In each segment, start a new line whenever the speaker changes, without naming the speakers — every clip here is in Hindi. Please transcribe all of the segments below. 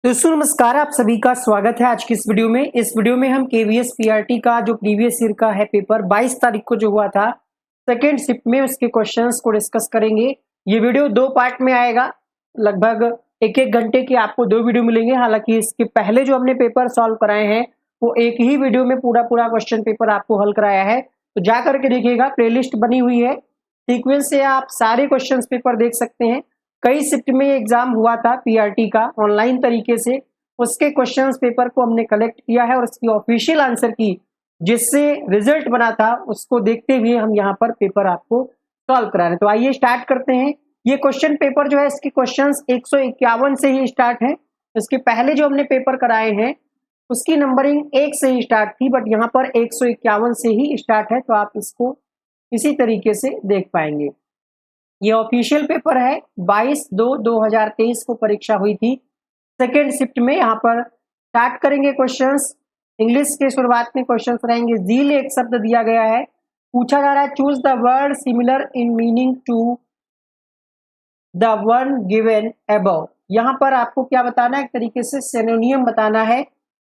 दोस्तों नमस्कार, आप सभी का स्वागत है आज की इस वीडियो में। इस वीडियो में हम केवीएस पीआरटी का जो प्रीवियस ईयर का है पेपर 22 तारीख को जो हुआ था सेकेंड शिफ्ट में उसके क्वेश्चंस को डिस्कस करेंगे। ये वीडियो दो पार्ट में आएगा, लगभग एक एक घंटे की आपको दो वीडियो मिलेंगे। हालांकि इसके पहले जो हमने पेपर सॉल्व कराए हैं वो एक ही वीडियो में पूरा क्वेश्चन पेपर आपको हल कराया है, तो जा करके देखिएगा, प्लेलिस्ट बनी हुई है, सीक्वेंस से आप सारे क्वेश्चन पेपर देख सकते हैं। कई शिफ्ट में एग्जाम हुआ था पीआरटी का ऑनलाइन तरीके से, उसके क्वेश्चंस पेपर को हमने कलेक्ट किया है और उसकी ऑफिशियल आंसर की जिससे रिजल्ट बना था उसको देखते हुए हम यहाँ पर पेपर आपको सॉल्व करा रहे हैं। तो आइए स्टार्ट करते हैं। ये क्वेश्चन पेपर जो है इसके क्वेश्चंस 151 से ही स्टार्ट है। इसके पहले जो हमने पेपर कराए हैं उसकी नंबरिंग 1 से ही स्टार्ट थी, बट यहाँ पर 151 से ही स्टार्ट है, तो आप इसको इसी तरीके से देख पाएंगे। ये ऑफिशियल पेपर है, 22/2/2023 को परीक्षा हुई थी सेकेंड शिफ्ट में। यहाँ पर स्टार्ट करेंगे क्वेश्चंस। इंग्लिश के शुरुआत में क्वेश्चंस रहेंगे। जील एक शब्द दिया गया है, पूछा जा रहा है choose the word similar in meaning to the one given above. यहाँ पर आपको क्या बताना है, एक तरीके से सिनोनियम बताना है।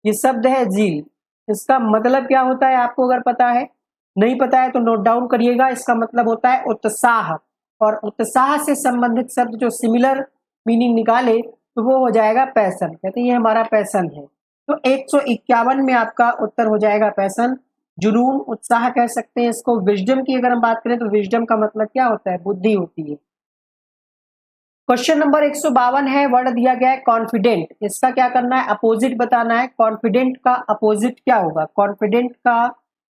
ये शब्द है जील, इसका मतलब क्या होता है आपको अगर पता है, नहीं पता है तो नोट डाउन करिएगा। इसका मतलब होता है उत्साह, और उत्साह से संबंधित शब्द जो सिमिलर मीनिंग निकाले तो वो हो जाएगा पैशन। कहते हैं ये हमारा पैशन है, तो 151 में आपका उत्तर हो जाएगा पैशन। जुनून, उत्साह कह सकते हैं इसको। विजडम की अगर हम बात करें तो विजडम का मतलब क्या होता है, बुद्धि होती है। क्वेश्चन नंबर 152 है, वर्ड दिया गया है कॉन्फिडेंट। इसका क्या करना है, अपोजिट बताना है। कॉन्फिडेंट का अपोजिट क्या होगा, कॉन्फिडेंट का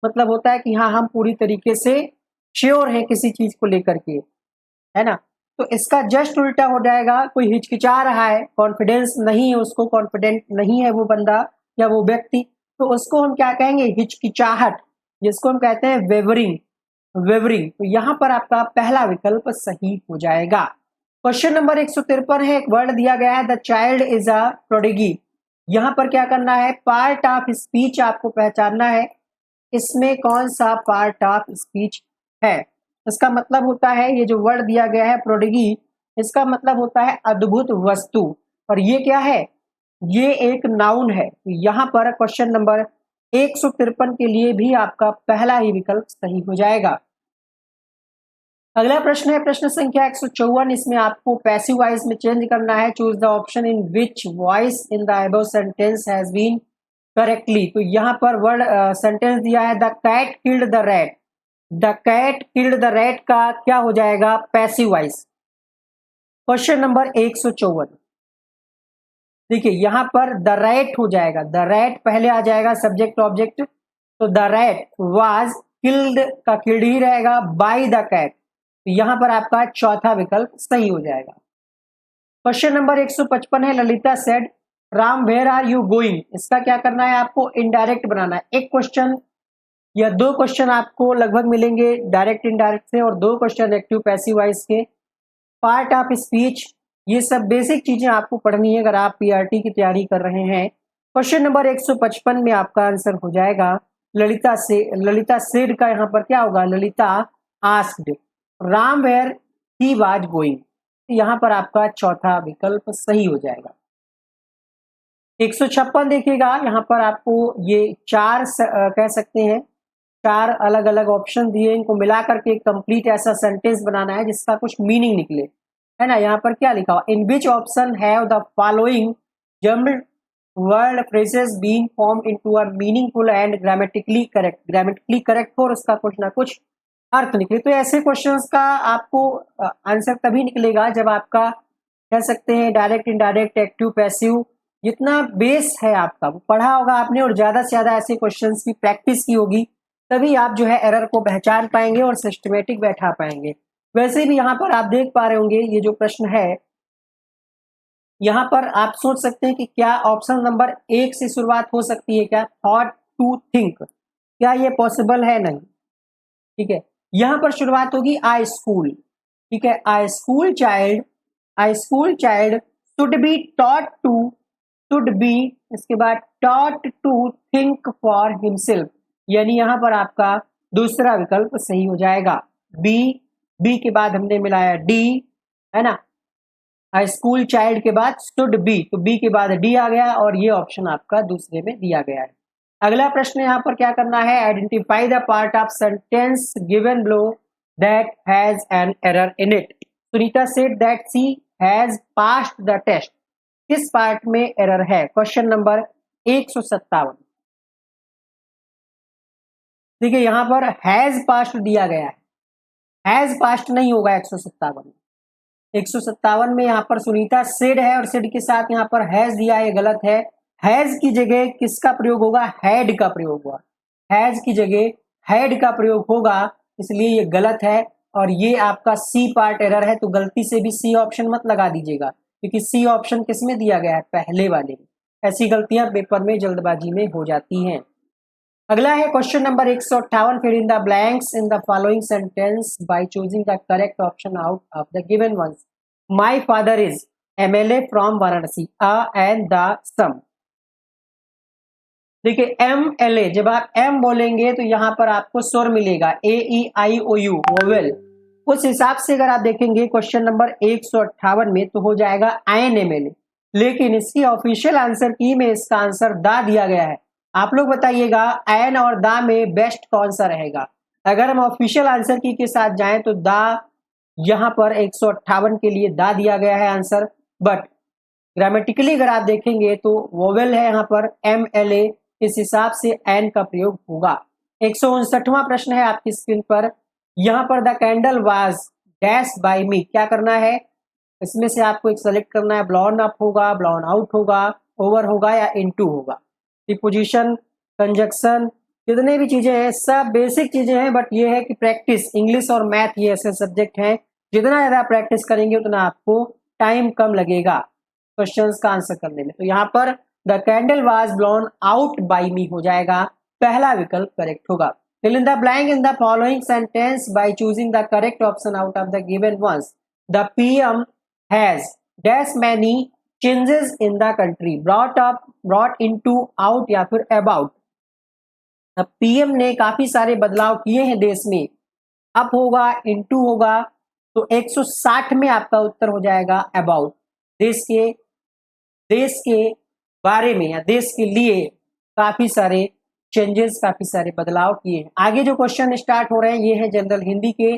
मतलब होता है कि हाँ हम पूरी तरीके से श्योर हैं किसी चीज को लेकर के, है ना। तो इसका जस्ट उल्टा हो जाएगा, कोई हिचकिचा रहा है, कॉन्फिडेंस नहीं है उसको, कॉन्फिडेंट नहीं है वो बंदा या वो व्यक्ति, तो उसको हम क्या कहेंगे, हिचकिचाहट, जिसको हम कहते हैं वेवरिंग। वेवरिंग, तो यहाँ पर आपका पहला विकल्प सही हो जाएगा। क्वेश्चन नंबर 153 है, एक वर्ड दिया गया है the child is a prodigy. यहाँ पर क्या करना है, पार्ट ऑफ स्पीच आपको पहचानना है, इसमें कौन सा पार्ट ऑफ स्पीच है। इसका मतलब होता है, ये जो वर्ड दिया गया है प्रोडिगी, इसका मतलब होता है अद्भुत वस्तु, और ये क्या है, ये एक नाउन है। यहाँ पर क्वेश्चन नंबर 153 के लिए भी आपका पहला ही विकल्प सही हो जाएगा। अगला प्रश्न है प्रश्न संख्या 154। इसमें आपको पैसिव वॉइस में चेंज करना है। Choose the option in which voice in the above sentence has been correctly. तो यहाँ पर वर्ड सेंटेंस दिया है the cat killed the rat. The cat killed the rat का क्या हो जाएगा, पैसिव वॉइस। क्वेश्चन नंबर 154, देखिए यहाँ पर द रैट हो जाएगा, द रैट पहले आ जाएगा सब्जेक्ट ऑब्जेक्ट, तो द रैट वाज किल्ड का किल्ड ही रहेगा बाय द कैट, तो यहाँ पर आपका चौथा विकल्प सही हो जाएगा। क्वेश्चन नंबर 155 है, Lalita said Ram where are you going. इसका क्या करना है, आपको इनडायरेक्ट बनाना है। एक क्वेश्चन या दो क्वेश्चन आपको लगभग मिलेंगे डायरेक्ट इनडायरेक्ट से, और दो क्वेश्चन एक्टिव पैसिव वॉइस के। पार्ट ऑफ स्पीच, ये सब बेसिक चीजें आपको पढ़नी है अगर आप पीआरटी की तैयारी कर रहे हैं। क्वेश्चन नंबर 155 में आपका आंसर हो जाएगा ललिता से, ललिता सेड का यहाँ पर क्या होगा, Lalita asked Ram where he was going, यहाँ पर आपका चौथा विकल्प सही हो जाएगा। 156 देखिएगा, यहाँ पर आपको ये चार कह सकते हैं चार अलग अलग ऑप्शन दिए, इनको मिला करके कंप्लीट ऐसा सेंटेंस बनाना है जिसका कुछ मीनिंग निकले, है ना। यहाँ पर क्या लिखा हुआ, in which option have the following jumbled word phrases being form into a meaningful and grammatically correct. Grammatically correct हो और उसका कुछ ना कुछ अर्थ निकले। तो ऐसे क्वेश्चंस का आपको आंसर तभी निकलेगा जब आपका कह सकते हैं डायरेक्ट इनडायरेक्ट एक्टिव पैसिव जितना बेस है आपका वो पढ़ा होगा आपने, और ज्यादा से ज्यादा ऐसे क्वेश्चंस की प्रैक्टिस की होगी, तभी आप जो है एरर को पहचान पाएंगे और सिस्टमेटिक बैठा पाएंगे। वैसे भी यहाँ पर आप देख पा रहे होंगे, ये जो प्रश्न है यहाँ पर आप सोच सकते हैं कि क्या ऑप्शन नंबर 1 से शुरुआत हो सकती है क्या, थॉट टू थिंक, क्या ये पॉसिबल है, नहीं। ठीक है, यहाँ पर शुरुआत होगी आई स्कूल। ठीक है, I school child, I school child should be taught to, should be, इसके बाद taught to think for himself, यानी यहाँ पर आपका दूसरा विकल्प सही हो जाएगा बी। बी के बाद हमने मिलाया डी, है ना। अ स्कूल चाइल्ड के बाद शुड बी, तो बी के बाद डी आ गया और ये ऑप्शन आपका दूसरे में दिया गया है। अगला प्रश्न यहाँ पर क्या करना है, identify the part of sentence given below that has an error in it. Sunita said that she has passed the test. किस पार्ट में एरर है? Question number 157। देखिए यहाँ पर हैज पास्ड दिया गया है, हैज पास्ड नहीं होगा 157 में। 157 में यहाँ पर सुनीता सेड है और सेड के साथ यहाँ पर हैज दिया है, ये गलत है। हैज की जगह किसका प्रयोग होगा? हैड का प्रयोग होगा। हैज की जगह हैड का प्रयोग होगा, इसलिए ये गलत है और ये आपका सी पार्ट एरर है। तो गलती से भी सी ऑप्शन मत लगा दीजिएगा, क्योंकि सी ऑप्शन किसमें दिया गया है? पहले वाले में। ऐसी गलतियां पेपर में जल्दबाजी में हो जाती हैं। अगला है question number 158, fill in the blanks in the following sentence by choosing the correct option out of the given ones. My father is MLA from Varanasi, a and the some. देखिए एमएलए, जब आप एम बोलेंगे तो यहाँ पर आपको स्वर मिलेगा, ए ई आई ओ यू, वोवेल। उस हिसाब से अगर आप देखेंगे क्वेश्चन नंबर 158 में तो हो जाएगा एन एमएलए, लेकिन इसकी ऑफिशियल आंसर की में इसका आंसर दा दिया गया है। आप लोग बताइएगा एन और दा में बेस्ट कौन सा रहेगा? अगर हम ऑफिशियल आंसर की के साथ जाएं तो दा, यहाँ पर 158 के लिए दा दिया गया है आंसर, बट ग्रामेटिकली अगर आप देखेंगे तो वोवेल है यहाँ पर एम एल ए, इस हिसाब से एन का प्रयोग होगा। 159वां प्रश्न है आपकी स्क्रीन पर, यहाँ पर the candle was dash by me, क्या करना है? इसमें से आपको एक सेलेक्ट करना है, ब्लॉन अप होगा, ब्लॉन आउट होगा, ओवर होगा या इनटू होगा। प्रीपोजिशन, कंजक्शन, जितने भी चीजें हैं सब बेसिक चीजें हैं, बट ये है कि प्रैक्टिस, इंग्लिश और मैथ ये ऐसे सब्जेक्ट हैं जितना ज्यादा प्रैक्टिस करेंगे उतना आपको टाइम कम लगेगा क्वेश्चंस का आंसर करने में। तो यहाँ पर the candle was blown out by me हो जाएगा, पहला विकल्प करेक्ट होगा। Fill in the blank in the following sentence by choosing the correct option out of the given ones. The PM has dash many changes in the country, brought up, brought into, out या फिर अबाउट। अब पीएम ने काफी सारे बदलाव किए हैं देश में, अप होगा, इनटू होगा, तो 160 में आपका उत्तर हो जाएगा अबाउट। देश के बारे में या देश के लिए काफी सारे चेंजेस, काफी सारे बदलाव किए हैं। आगे जो क्वेश्चन स्टार्ट हो रहे हैं ये है जनरल हिंदी के,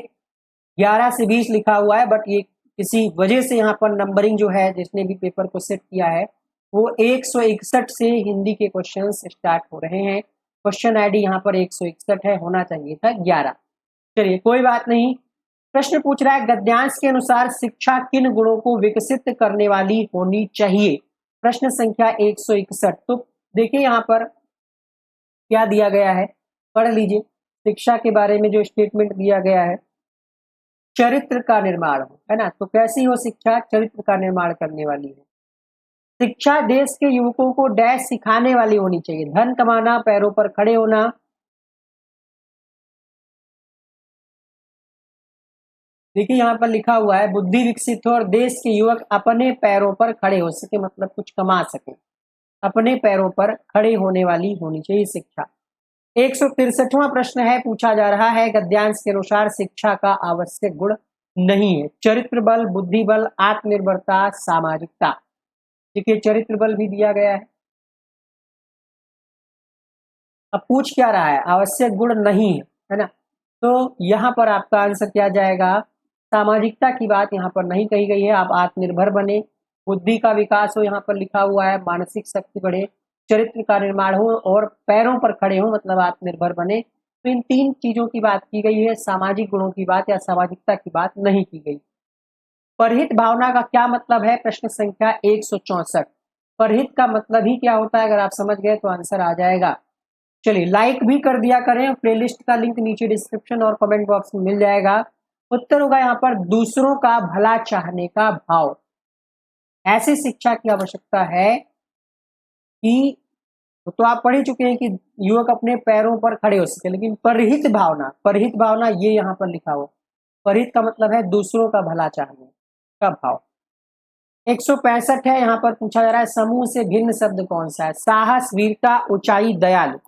11 से 20 लिखा हुआ है, बट ये किसी वजह से यहाँ पर नंबरिंग जो है जिसने भी पेपर को सेट किया है वो 161 से हिंदी के क्वेश्चन स्टार्ट हो रहे हैं। क्वेश्चन आईडी यहाँ पर 161 है, होना चाहिए था 11। चलिए कोई बात नहीं। प्रश्न पूछ रहा है गद्यांश के अनुसार शिक्षा किन गुणों को विकसित करने वाली होनी चाहिए? प्रश्न संख्या 161। तो देखिए यहाँ पर क्या दिया गया है, पढ़ लीजिए। शिक्षा के बारे में जो स्टेटमेंट दिया गया है, चरित्र का निर्माण हो, है ना। तो कैसी हो शिक्षा? चरित्र का निर्माण करने वाली है। शिक्षा देश के युवकों को डैश सिखाने वाली होनी चाहिए, धन कमाना, पैरों पर खड़े होना। देखिए यहाँ पर लिखा हुआ है बुद्धि विकसित हो और देश के युवक अपने पैरों पर खड़े हो सके, मतलब कुछ कमा सके, अपने पैरों पर खड़े होने वाली होनी चाहिए शिक्षा। 163वां प्रश्न है, पूछा जा रहा है गद्यांश के अनुसार शिक्षा का आवश्यक गुण नहीं है। चरित्र बल, बुद्धि बल, आत्मनिर्भरता, सामाजिकता। देखिए चरित्र बल भी दिया गया है। अब पूछ क्या रहा है? आवश्यक गुण नहीं है ना। तो यहाँ पर आपका आंसर क्या जाएगा? सामाजिकता की बात यहाँ पर नहीं कही गई है। आप आत्मनिर्भर बने, बुद्धि का विकास हो, यहाँ पर लिखा हुआ है मानसिक शक्ति बढ़े, चरित्र का निर्माण हो और पैरों पर खड़े हो, मतलब आत्मनिर्भर बने। तो इन तीन चीजों की बात की गई है, सामाजिक गुणों की बात या सामाजिकता की बात नहीं की गई। परहित भावना का क्या मतलब है? प्रश्न संख्या 164। परहित का मतलब ही क्या होता है, अगर आप समझ गए तो आंसर आ जाएगा। चलिए लाइक भी कर दिया करें, प्लेलिस्ट का लिंक नीचे डिस्क्रिप्शन और कमेंट बॉक्स में मिल जाएगा। उत्तर होगा यहाँ पर दूसरों का भला चाहने का भाव। ऐसी शिक्षा की आवश्यकता है कि, तो आप पढ़ ही चुके हैं कि युवक अपने पैरों पर खड़े हो सके, लेकिन परहित भावना, परहित भावना ये यहाँ पर लिखा हुआ। परहित का मतलब है दूसरों का भला चाहने का भाव। 165 है, यहाँ पर पूछा जा रहा है समूह से भिन्न शब्द कौन सा है? साहस, वीरता, ऊंचाई, दयालु।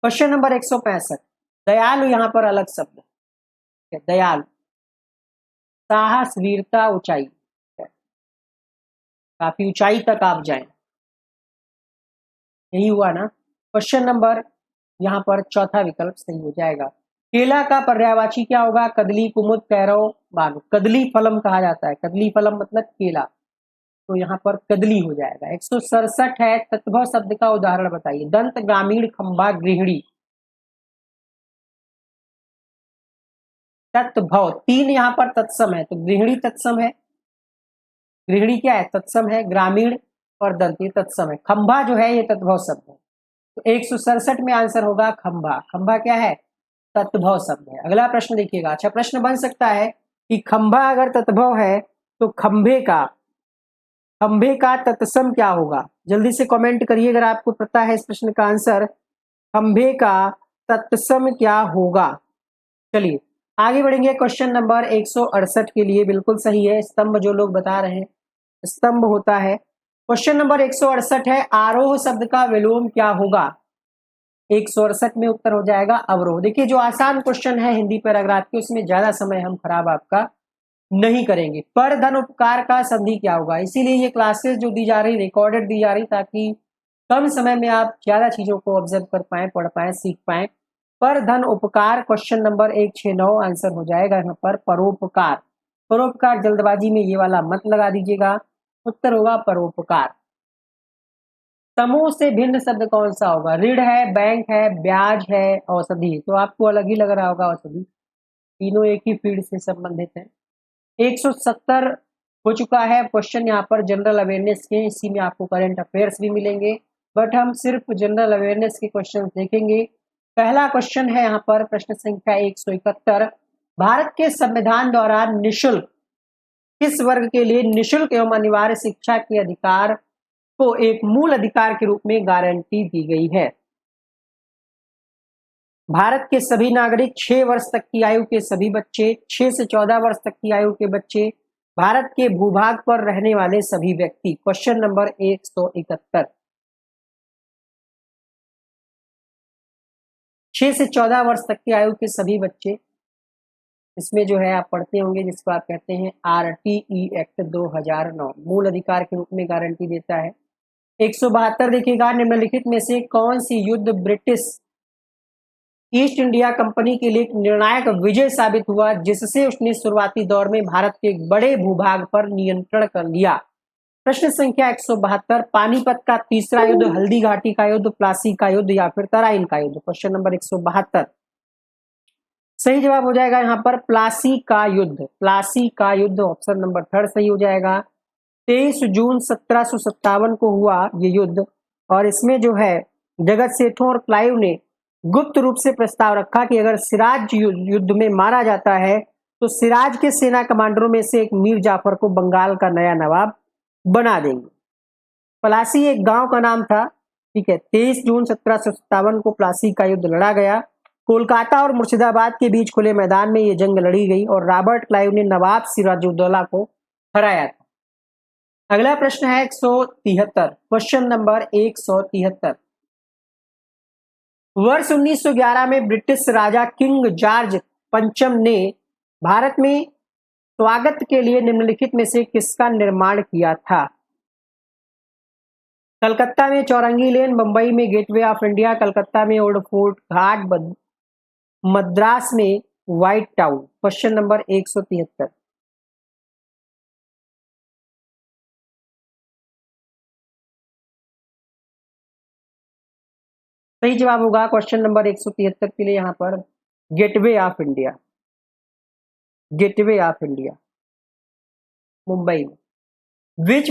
क्वेश्चन नंबर 165, दयालु यहाँ पर अलग शब्द है, दयालु, साहस, वीरता, ऊंचाई। काफी ऊंचाई तक आप जाएं। यही हुआ ना। क्वेश्चन नंबर यहाँ पर चौथा विकल्प सही हो जाएगा। केला का पर्यायवाची क्या होगा? कदली, कुमुद, कैरव, बानु। कदली फलम कहा जाता है, कदली फलम मतलब केला, तो यहाँ पर कदली हो जाएगा। 167 है, तत्भव शब्द का उदाहरण बताइए। दंत, ग्रामीण, खंभा, गृहिणी। तत्भव 3 यहाँ पर तत्सम है, तो गृहिणी तत्सम है। गृहिणी क्या है? तत्सम है। ग्रामीण और दंत ये तत्सम है। खंभा जो है ये तत्भव शब्द है, तो 167 में आंसर होगा खंभा। खंभा क्या है? तत्भव शब्द है। अगला प्रश्न देखिएगा। अच्छा प्रश्न बन सकता है कि खंभा अगर तत्भव है तो खंभे का तत्सम क्या होगा? जल्दी से कमेंट करिए अगर आपको पता है इस प्रश्न का आंसर। खंभे का तत्सम क्या होगा? चलिए आगे बढ़ेंगे। क्वेश्चन नंबर 168 के लिए बिल्कुल सही है। स्तंभ जो लोग बता रहे हैं, स्तंभ होता है। क्वेश्चन नंबर 168 है, आरोह शब्द का विलोम क्या होगा? 168 में उत्तर हो जाएगा अवरोह। देखिए जो आसान क्वेश्चन है हिंदी पैराग्राफ के, उसमें ज्यादा समय हम खराब आपका नहीं करेंगे। पर धन उपकार का संधि क्या होगा? इसीलिए ये क्लासेस जो दी जा रही, रिकॉर्डेड दी जा रही, ताकि कम समय में आप ज्यादा चीजों को ऑब्जर्व कर पाए, पढ़ पाए, सीख पाए। पर धन उपकार क्वेश्चन नंबर 169 आंसर हो जाएगा यहाँ पर परोपकार। परोपकार जल्दबाजी में ये वाला मत लगा दीजिएगा, उत्तर होगा परोपकार। समूह से भिन्न शब्द कौन सा होगा? ऋण है, बैंक है, ब्याज है, औषधि। तो आपको अलग ही लग रहा होगा औषधि, तीनों एक ही फील्ड से संबंधित है। 170 हो चुका है क्वेश्चन यहाँ पर जनरल अवेयरनेस के, इसी में आपको करंट अफेयर्स भी मिलेंगे, बट हम सिर्फ जनरल अवेयरनेस के क्वेश्चन देखेंगे। पहला क्वेश्चन है यहाँ पर प्रश्न संख्या 171, भारत के संविधान द्वारा निःशुल्क किस वर्ग के लिए निःशुल्क एवं अनिवार्य शिक्षा के अधिकार को एक मूल अधिकार के रूप में गारंटी दी गई है? भारत के सभी नागरिक, 6 वर्ष तक की आयु के सभी बच्चे, 6 से 14 वर्ष तक की आयु के बच्चे, भारत के भूभाग पर रहने वाले सभी व्यक्ति। क्वेश्चन नंबर 171, 6 से 14 वर्ष तक की आयु के सभी बच्चे, इसमें जो है आप पढ़ते होंगे जिसको आप कहते हैं RTE एक्ट 2009 मूल अधिकार के रूप में गारंटी देता है। 172 देखिएगा, निम्नलिखित में से कौन सी युद्ध ब्रिटिश ईस्ट इंडिया कंपनी के लिए एक निर्णायक विजय साबित हुआ, जिससे उसने शुरुआती दौर में भारत के एक बड़े भूभाग पर नियंत्रण कर लिया? प्रश्न संख्या 172, पानीपत का तीसरा युद्ध, हल्दी घाटी का युद्ध, प्लासी का युद्ध या फिर तराइन का युद्ध। क्वेश्चन नंबर 172 सही जवाब हो जाएगा यहाँ पर प्लासी का युद्ध। प्लासी का युद्ध ऑप्शन नंबर 3 सही हो जाएगा। 23 जून 1757 को हुआ ये युद्ध, और इसमें जो है जगत सेठों और क्लाइव ने गुप्त रूप से प्रस्ताव रखा कि अगर सिराज युद्ध में मारा जाता है तो सिराज के सेना कमांडरों में से एक मीर जाफर को बंगाल का नया नवाब बना देंगे। प्लासी एक गांव का नाम था, ठीक है। 23 जून 1757 को प्लासी का युद्ध लड़ा गया। कोलकाता और मुर्शिदाबाद के बीच खुले मैदान में यह जंग लड़ी गई और रॉबर्ट क्लाइव ने नवाब सिराजुद्दौला को हराया था। अगला प्रश्न है 173, क्वेश्चन नंबर 173, वर्ष 1911 में ब्रिटिश राजा किंग जॉर्ज पंचम ने भारत में स्वागत के लिए निम्नलिखित में से किसका निर्माण किया था? कलकत्ता में चौरंगी लेन, मुंबई में गेटवे ऑफ इंडिया, कलकत्ता में ओल्ड फोर्ट घाट, मद्रास में व्हाइट टाउन। क्वेश्चन नंबर 173 सही जवाब होगा क्वेश्चन नंबर 173 के लिए यहाँ पर gateway of India, gateway of India Mumbai में। Which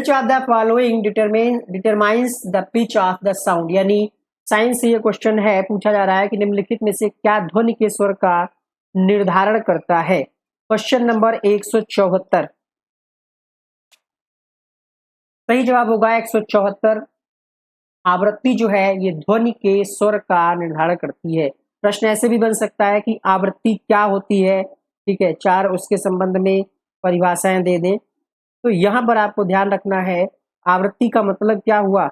of the following determines the pitch of the sound, यानी साइंस से ये क्वेश्चन है, पूछा जा रहा है कि निम्नलिखित में से क्या ध्वनि के स्वर का निर्धारण करता है? क्वेश्चन नंबर 174 सही जवाब होगा 174। आवृत्ति जो है ये ध्वनि के स्वर का निर्धारण करती है। प्रश्न ऐसे भी बन सकता है कि आवृत्ति क्या होती है, ठीक है, 4 उसके संबंध में परिभाषाएं दे दें। तो यहां पर आपको ध्यान रखना है आवृत्ति का मतलब क्या हुआ।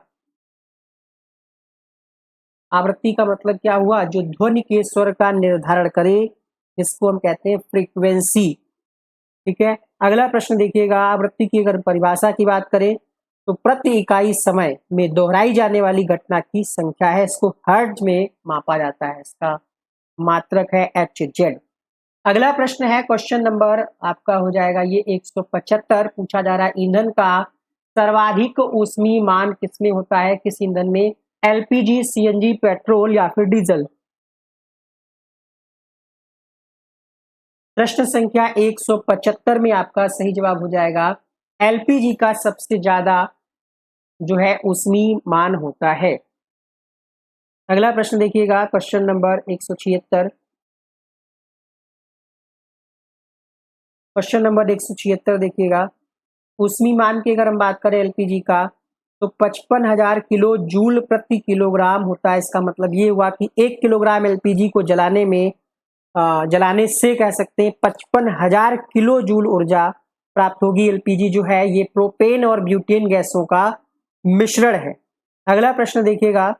आवृत्ति का मतलब क्या हुआ? जो ध्वनि के स्वर का निर्धारण करे, इसको हम कहते हैं फ्रीक्वेंसी, ठीक है। अगला प्रश्न देखिएगा, आवृत्ति की अगर परिभाषा की बात करें तो प्रति इकाई समय में दोहराई जाने वाली घटना की संख्या है, इसको हर्ट्ज में मापा जाता है, इसका मात्रक है HZ। अगला प्रश्न है क्वेश्चन नंबर आपका हो जाएगा ये 175, पूछा जा रहा है ईंधन का सर्वाधिक ऊष्मीय मान किसमें होता है, किस ईंधन में, LPG, CNG, पेट्रोल या फिर डीजल। प्रश्न संख्या 175 में आपका सही जवाब हो जाएगा LPG का सबसे ज्यादा जो है ऊष्मीय मान होता है। अगला प्रश्न देखिएगा, क्वेश्चन नंबर 176। क्वेश्चन नंबर 176 देखिएगा, ऊष्मीय मान की अगर हम बात करें LPG का तो 55,000 किलो जूल प्रति किलोग्राम होता है। इसका मतलब ये हुआ कि 1 किलोग्राम LPG को जलाने से कह सकते हैं 55,000 किलो जूल ऊर्जा प्राप्त होगी। LPG जो है ये प्रोपेन और ब्यूटेन गैसों का मिश्रण है। अगला प्रश्न देखिएगा,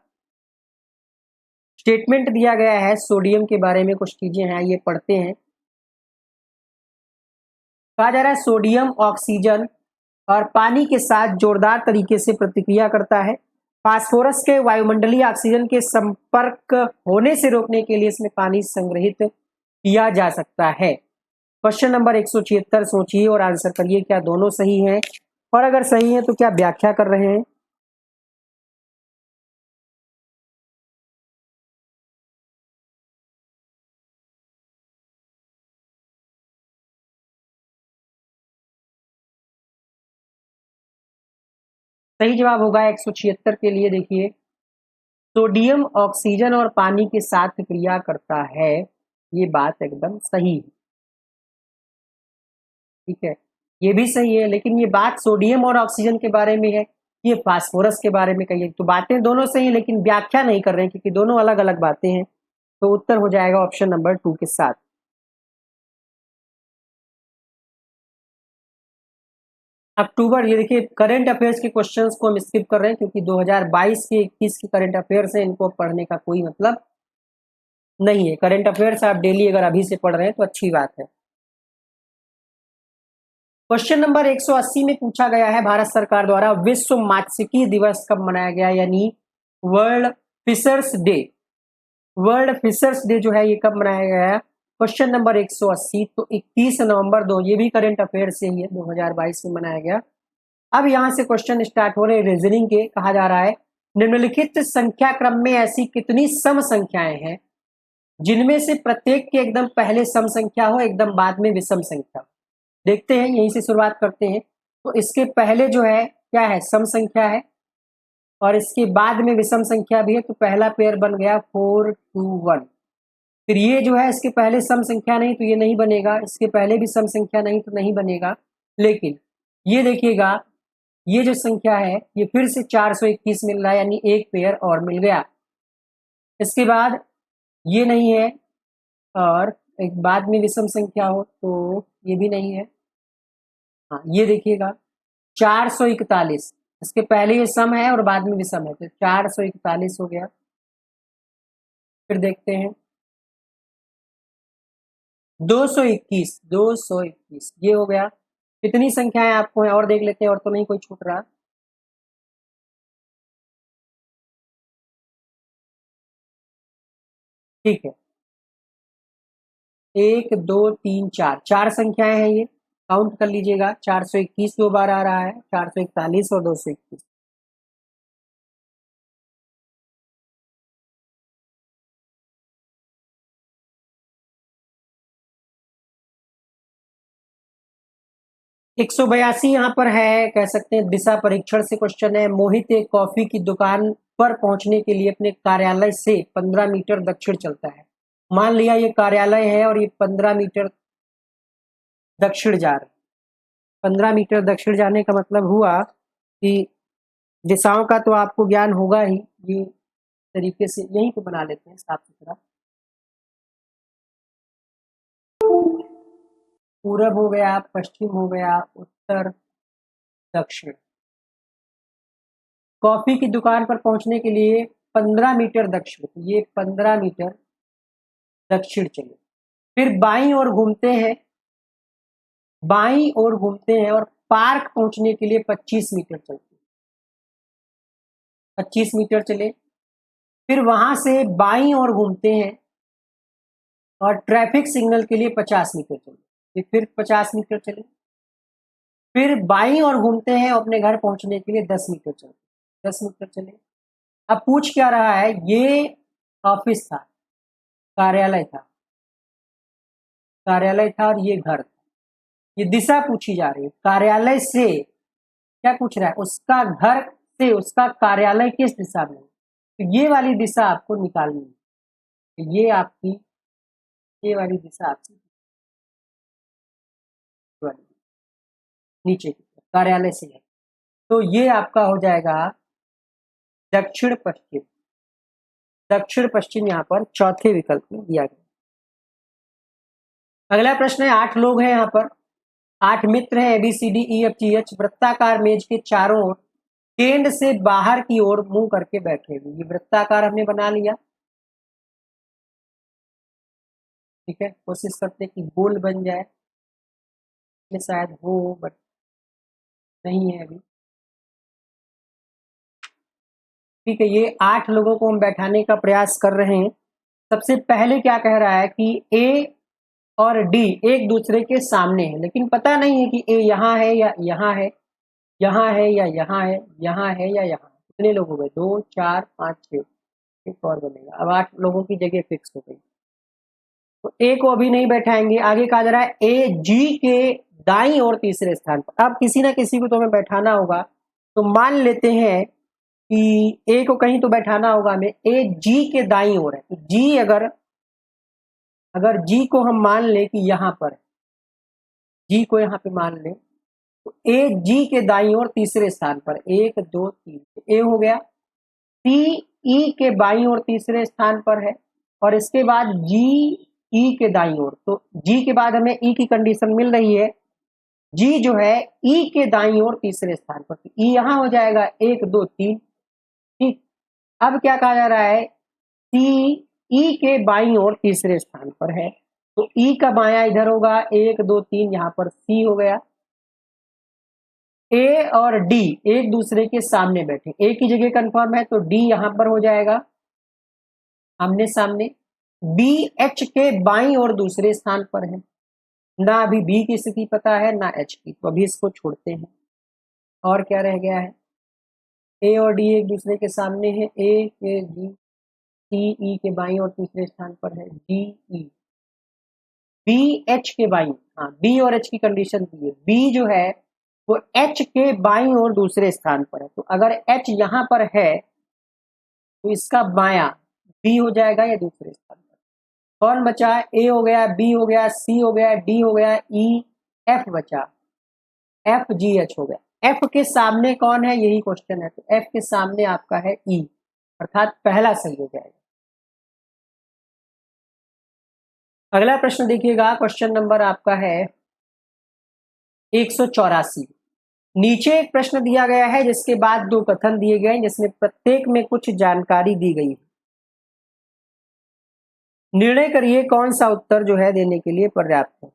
स्टेटमेंट दिया गया है सोडियम के बारे में, कुछ चीजें हैं ये पढ़ते हैं। कहा जा रहा है सोडियम ऑक्सीजन और पानी के साथ जोरदार तरीके से प्रतिक्रिया करता है। फास्फोरस के वायुमंडलीय ऑक्सीजन के संपर्क होने से रोकने के लिए इसमें पानी संग्रहित किया जा सकता है। क्वेश्चन नंबर 176 सोचिए और आंसर करिए, क्या दोनों सही हैं, और अगर सही है तो क्या व्याख्या कर रहे हैं। सही जवाब होगा 176 के लिए। देखिए, सोडियम ऑक्सीजन और पानी के साथ क्रिया करता है, ये बात एकदम सही है। ठीक है, ये भी सही है, लेकिन ये बात सोडियम और ऑक्सीजन के बारे में है, ये फास्फोरस के बारे में कही है। तो बातें दोनों सही है लेकिन व्याख्या नहीं कर रहे हैं क्योंकि दोनों अलग अलग बातें हैं। तो उत्तर हो जाएगा ऑप्शन नंबर 2 के साथ। अक्टूबर, ये देखिए करंट अफेयर्स के क्वेश्चंस को हम स्किप कर रहे हैं क्योंकि 2022 के 21 के करंट अफेयर्स हैं, इनको पढ़ने का कोई मतलब नहीं है। करंट अफेयर्स आप डेली अगर अभी से पढ़ रहे हैं तो अच्छी बात है। क्वेश्चन नंबर 180 में पूछा गया है भारत सरकार द्वारा विश्व मात्स्यिकी दिवस कब मनाया गया, यानी world fishers day. World fishers day जो है ये कब मनाया गया है, क्वेश्चन नंबर 180। तो 21 नवंबर 2, ये भी करंट अफेयर से ही है, 2022 में मनाया गया। अब यहां से क्वेश्चन स्टार्ट हो रहे रीजनिंग के। कहा जा रहा है निम्नलिखित संख्या क्रम में ऐसी कितनी सम संख्याएं हैं जिनमें से प्रत्येक के एकदम पहले सम संख्या हो, एकदम बाद में विषम संख्या। देखते हैं, यहीं से शुरुआत करते हैं। तो इसके पहले जो है क्या है, सम संख्या है, और इसके बाद में विषम संख्या भी है। तो पहला पेयर बन गया 4 2 1। फिर ये जो है इसके पहले सम संख्या नहीं तो ये नहीं बनेगा, इसके पहले भी सम संख्या नहीं तो नहीं बनेगा। लेकिन ये देखिएगा, ये जो संख्या है ये फिर से 421 मिल रहा है, यानी एक पेयर और मिल गया। इसके बाद ये नहीं है, और एक बाद में विषम संख्या हो तो ये भी नहीं है। हाँ, ये देखिएगा 441, इसके पहले ये सम है और बाद में विषम है, तो 441 हो गया। फिर देखते हैं 221 ये हो गया। कितनी संख्याएं आपको हैं और देख लेते हैं, और तो नहीं कोई छूट रहा। ठीक है, 1 2 3 4, 4 संख्याएं हैं ये, काउंट कर लीजिएगा। 421 दो बार आ रहा है, 441 और 221। एक 182 यहाँ पर है, कह सकते हैं दिशा परीक्षण से क्वेश्चन है। मोहित एक कॉफी की दुकान पर पहुंचने के लिए अपने कार्यालय से 15 मीटर दक्षिण चलता है। मान लिया ये कार्यालय है और ये 15 मीटर दक्षिण जा रहा है। 15 मीटर दक्षिण जाने का मतलब हुआ कि दिशाओं का तो आपको ज्ञान होगा ही। ये तरीके से यहीं पे बना लेते हैं साफ सुथरा। पूरब हो गया, पश्चिम हो गया, उत्तर, दक्षिण। कॉफी की दुकान पर पहुंचने के लिए 15 मीटर दक्षिण, तो ये 15 मीटर दक्षिण चले। फिर बाईं ओर घूमते हैं बाईं ओर घूमते हैं और पार्क पहुंचने के लिए 25 मीटर चलते हैं, 25 मीटर चले, फिर वहां से बाईं ओर घूमते हैं और ट्रैफिक सिग्नल के लिए 50 मीटर चले, फिर 50 मीटर चले, फिर बाईं ओर घूमते हैं अपने घर पहुंचने के लिए 10 मीटर चले, 10 मीटर चले। अब पूछ क्या रहा है, ये ऑफिस था, कार्यालय था, कार्यालय था और ये घर था। ये दिशा पूछी जा रही है, कार्यालय से क्या पूछ रहा है, उसका घर से उसका कार्यालय किस दिशा में है, तो ये वाली दिशा आपको निकालनी है। तो ये आपकी ये वाली दिशा आपकी नीचे की तरफ कार्यालय से है, तो ये आपका हो जाएगा दक्षिण पश्चिम। दक्षिण पश्चिम यहाँ पर चौथे विकल्प में दिया गया। अगला प्रश्न है, 8 लोग हैं यहाँ पर, 8 मित्र हैं, ABCDEFGH वृत्ताकार मेज के चारों ओर केंद्र से बाहर की ओर मुंह करके बैठे हुए। ये वृत्ताकार हमने बना लिया, ठीक है। कोशिश करते हैं कि गोल बन जाए, ये शायद हो बट नहीं है अभी, ठीक है। ये 8 लोगों को हम बैठाने का प्रयास कर रहे हैं। सबसे पहले क्या कह रहा है कि ए और डी एक दूसरे के सामने है, लेकिन पता नहीं है कि ए यहाँ है या यहाँ है, यहाँ है या यहाँ है, यहाँ है या यहाँ है। कितने लोग हो गए, 2 4 5 6, एक और बनेगा। अब 8 लोगों की जगह फिक्स हो गई, तो ए को अभी नहीं बैठाएंगे। आगे कहा जा रहा है ए जी के दाईं और तीसरे स्थान पर। अब किसी ना किसी को तो हमें बैठाना होगा, तो मान लेते हैं कि ए को कहीं तो बैठाना होगा हमें। ए जी के दाईं ओर है, तो जी अगर जी को हम मान ले कि यहाँ पर है, जी को यहाँ पे मान ले, तो ए जी के दाईं ओर तीसरे स्थान पर, 1 2 3, ए हो गया। सी ई के बाईं ओर तीसरे स्थान पर है, और इसके बाद जी ई के दाईं ओर, तो जी के बाद हमें ई की कंडीशन मिल रही है, जी जो है ई के दाईं ओर तीसरे स्थान पर, तो ई यहाँ हो जाएगा 1 2 3, ठीक। अब क्या कहा जा रहा है, सी ई के बाईं ओर तीसरे स्थान पर है, तो ई का बायां इधर होगा, 1 2 3, यहाँ पर सी हो गया। ए और डी एक दूसरे के सामने बैठे, ए की जगह कंफर्म है, तो डी यहां पर हो जाएगा आमने सामने। बी एच के बाईं ओर दूसरे स्थान पर है, ना अभी बी की स्थिति पता है ना एच की, तो अभी इसको छोड़ते हैं। और क्या रह गया है, ए और डी एक दूसरे के सामने है, ए के जी, सी ई के बाईं ओर तीसरे स्थान पर है, जी ई। बी एच के बाईं, हाँ बी और एच की कंडीशन दी है, बी जो है वो एच के बाईं ओर दूसरे स्थान पर है, तो अगर एच यहां पर है तो इसका बायां बी हो जाएगा या दूसरे स्थान पर। कौन बचा, ए हो गया, बी हो गया, सी हो गया, डी हो गया, ई एफ बचा, एफ जी एच हो गया। एफ के सामने कौन है, यही क्वेश्चन है, तो एफ के सामने आपका है ई, अर्थात पहला सही हो जाएगा। अगला प्रश्न देखिएगा, क्वेश्चन नंबर आपका है 184। नीचे एक प्रश्न दिया गया है जिसके बाद 2 कथन दिए गए हैं, जिसमें प्रत्येक में कुछ जानकारी दी गई है। निर्णय करिए कौन सा उत्तर जो है देने के लिए पर्याप्त है।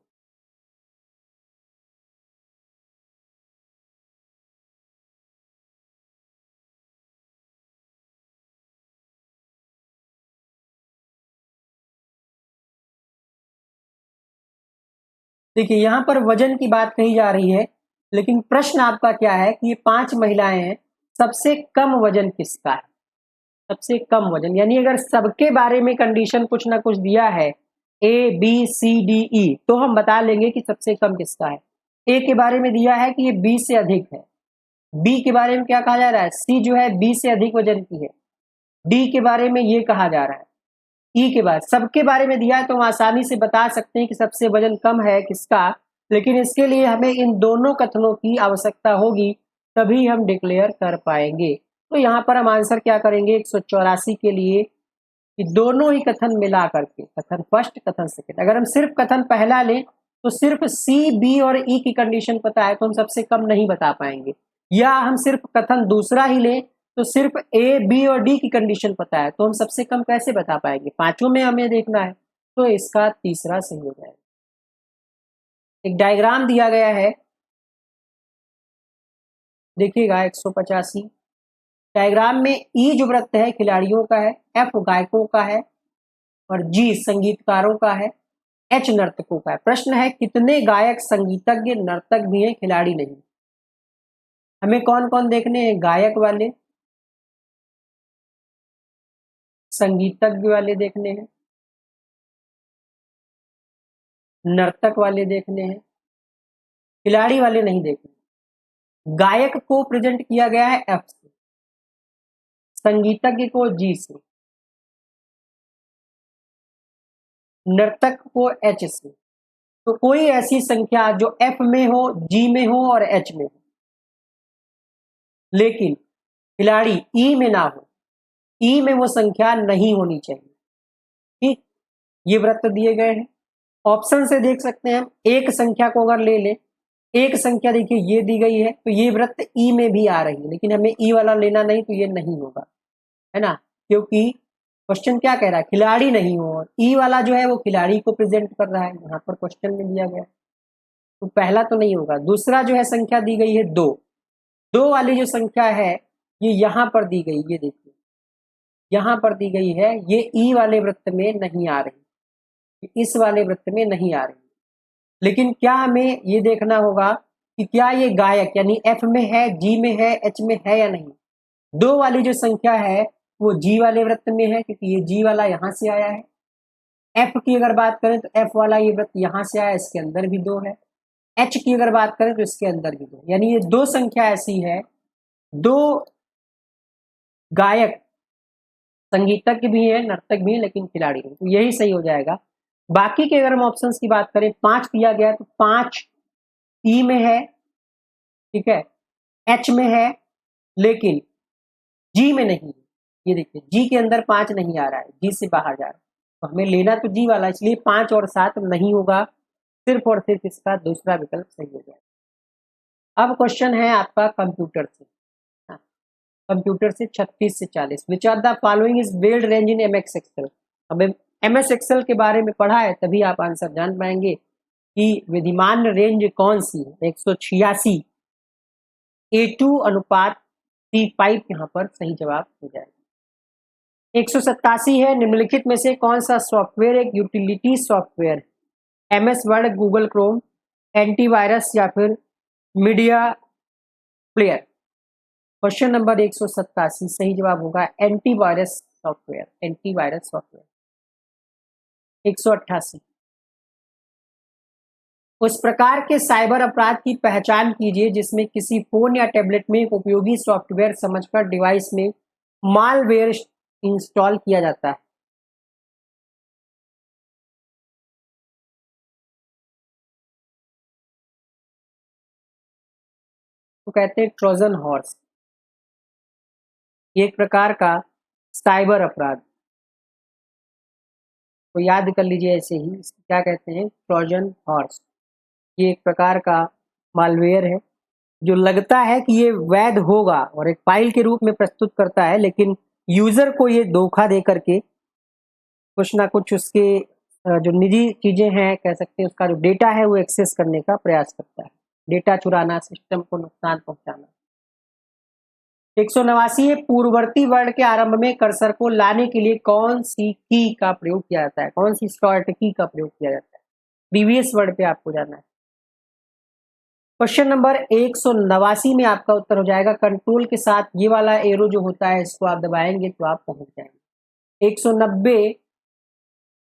देखिए यहाँ पर वजन की बात कही जा रही है, लेकिन प्रश्न आपका क्या है कि ये 5 महिलाएं हैं, सबसे कम वजन किसका है, सबसे कम वजन, यानी अगर सबके बारे में कंडीशन कुछ ना कुछ दिया है, A B C D E, तो हम बता लेंगे कि सबसे कम किसका है। ए के बारे में दिया है कि ये बी से अधिक है, बी के बारे में क्या कहा जा रहा है, सी जो है बी से अधिक वजन की है, डी के बारे में ये कहा जा रहा है, ई के बाद सबके बारे में दिया है, तो हम आसानी से बता सकते हैं कि सबसे वजन कम है किसका, लेकिन इसके लिए हमें इन दोनों कथनों की आवश्यकता होगी, तभी हम डिक्लेयर कर पाएंगे। तो यहाँ पर हम आंसर क्या करेंगे 184 के लिए, कि दोनों ही कथन मिला करके, कथन फर्स्ट कथन सेकंड। अगर हम सिर्फ कथन पहला लें तो सिर्फ सी बी और ई की कंडीशन पता है तो हम सबसे कम नहीं बता पाएंगे, या हम सिर्फ कथन दूसरा ही लें तो सिर्फ ए बी और डी की कंडीशन पता है तो हम सबसे कम कैसे बता पाएंगे, पांचों में हमें देखना है, तो इसका तीसरा सही हो जाएगा। एक डायग्राम दिया गया है, देखिएगा 185। डायग्राम में ई जो वृत्त है खिलाड़ियों का है, एफ गायकों का है और जी संगीतकारों का है, एच नर्तकों का है। प्रश्न है कितने गायक, संगीतज्ञ, नर्तक भी हैं, खिलाड़ी नहीं। हमें कौन कौन देखने हैं? गायक वाले, संगीतज्ञ वाले देखने हैं, नर्तक वाले देखने हैं, खिलाड़ी वाले नहीं देखने। गायक को प्रेजेंट किया गया है एफ से, संगीतज्ञ को जी से, नर्तक को एच से। तो कोई ऐसी संख्या जो एफ में हो, जी में हो और एच में हो, लेकिन खिलाड़ी ई में ना हो, ई में वो संख्या नहीं होनी चाहिए। ठीक, ये वृत्त दिए गए हैं। ऑप्शन से देख सकते हैं हम, एक संख्या को अगर ले लें, एक संख्या देखिए ये दी गई है, तो ये वृत्त ई में भी आ रही है, लेकिन हमें ई वाला लेना नहीं, तो ये नहीं होगा, है ना, क्योंकि क्वेश्चन क्या कह रहा है? खिलाड़ी नहीं हो, और ई वाला जो है वो खिलाड़ी को प्रेजेंट कर रहा है, यहाँ पर क्वेश्चन में दिया गया। तो पहला तो नहीं होगा। दूसरा जो है संख्या दी गई है दो, दो वाली जो संख्या है ये यहाँ पर दी गई, ये देखिए यहाँ पर दी गई है, ये ई वाले वृत्त में नहीं आ रही, इस वाले वृत्त में नहीं आ रही। लेकिन क्या हमें ये देखना होगा कि क्या ये गायक यानी एफ में है, जी में है, एच में है या नहीं। दो वाली जो संख्या है वो जी वाले वृत्त में है, क्योंकि ये जी वाला यहाँ से आया है। एफ की अगर बात करें तो एफ वाला ये वृत्त यहाँ से आया, इसके अंदर भी दो है। एच की अगर बात करें तो इसके अंदर भी दो, यानी ये दो संख्या ऐसी है, दो गायक, संगीतज्ञ भी है, नर्तक भी है, लेकिन खिलाड़ी नहीं, तो यही सही हो जाएगा। बाकी के अगर हम ऑप्शंस की बात करें, 5 दिया गया है तो 5 ई में है, ठीक है, एच में है, लेकिन जी में नहीं है। ये देखिए जी के अंदर 5 नहीं आ रहा है, जी से बाहर जा रहा है, तो हमें लेना तो जी वाला, इसलिए 5 और 7 नहीं होगा, सिर्फ और सिर्फ इसका दूसरा विकल्प सही हो जाएगा। अब क्वेश्चन है आपका कंप्यूटर से, कंप्यूटर से 36 से 40। Which are the following is build range in MS Excel. अब एमएस एक्सेल के बारे में पढ़ा है तभी आप आंसर जान पाएंगे कि विद्यमान रेंज कौन सी है। 186 A2 अनुपात C5 यहाँ पर सही जवाब हो जाएगा। 187 है, निम्नलिखित में से कौन सा सॉफ्टवेयर एक यूटिलिटी सॉफ्टवेयर है? MS word, Google Chrome, antivirus या फिर मीडिया प्लेयर। क्वेश्चन नंबर 187 सही जवाब होगा एंटीवायरस सॉफ्टवेयर, एंटीवायरस सॉफ्टवेयर। 188 उस प्रकार के साइबर अपराध की पहचान कीजिए जिसमें किसी फोन या टैबलेट में एक उपयोगी सॉफ्टवेयर समझकर डिवाइस में मालवेयर इंस्टॉल किया जाता है। तो कहते हैं ट्रोजन हॉर्स, एक प्रकार का साइबर अपराध, तो याद कर लीजिए ऐसे ही, क्या कहते हैं? Trojan horse. ये एक प्रकार का मालवेयर है जो लगता है कि ये वैध होगा और एक फाइल के रूप में प्रस्तुत करता है, लेकिन यूजर को ये धोखा दे करके कुछ ना कुछ उसके जो निजी चीजें हैं, कह सकते हैं उसका जो डेटा है वो एक्सेस करने का प्रयास करता है, डेटा चुराना, सिस्टम को नुकसान पहुंचाना। 189 पूर्ववर्ती वर्ण के आरंभ में कर्सर को लाने के लिए कौन सी की का प्रयोग किया जाता है? कौन सी शॉर्ट की का प्रयोग किया जाता है? प्रीवियस वर्ड पे आपको जाना है। क्वेश्चन नंबर 189 में आपका उत्तर हो जाएगा कंट्रोल के साथ ये वाला एरो जो होता है इसको आप दबाएंगे तो आप पहुंच जाएंगे। 190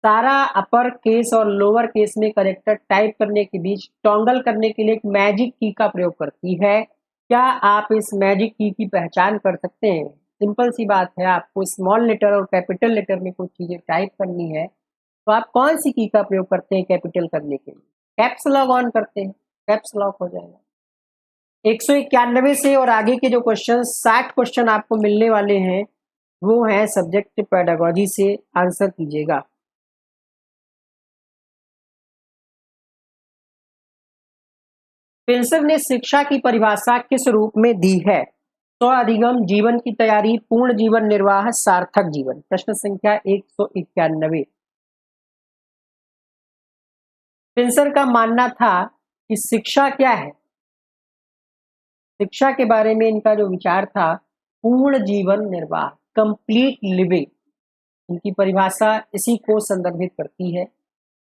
सारा अपर केस और लोअर केस में करेक्टर टाइप करने के बीच टॉगल करने के लिए एक मैजिक की का प्रयोग करती है। क्या आप इस मैजिक की पहचान कर सकते हैं? सिंपल सी बात है, आपको स्मॉल लेटर और कैपिटल लेटर में कुछ चीजें टाइप करनी है, तो आप कौन सी की का प्रयोग करते हैं कैपिटल करने के लिए? कैप्स लॉक ऑन करते हैं, कैप्स लॉक हो जाएगा। 191 से और आगे के जो क्वेश्चन 60 क्वेश्चन आपको मिलने वाले हैं वो हैं सब्जेक्ट पेडागोजी से, आंसर कीजिएगा। स्पेंसर ने शिक्षा की परिभाषा किस रूप में दी है? स्व अधिगम, जीवन की तैयारी, पूर्ण जीवन निर्वाह, सार्थक जीवन। प्रश्न संख्या 191। स्पेंसर का मानना था कि शिक्षा क्या है। शिक्षा के बारे में इनका जो विचार था, पूर्ण जीवन निर्वाह, कंप्लीट लिविंग, इनकी परिभाषा इसी को संदर्भित करती है।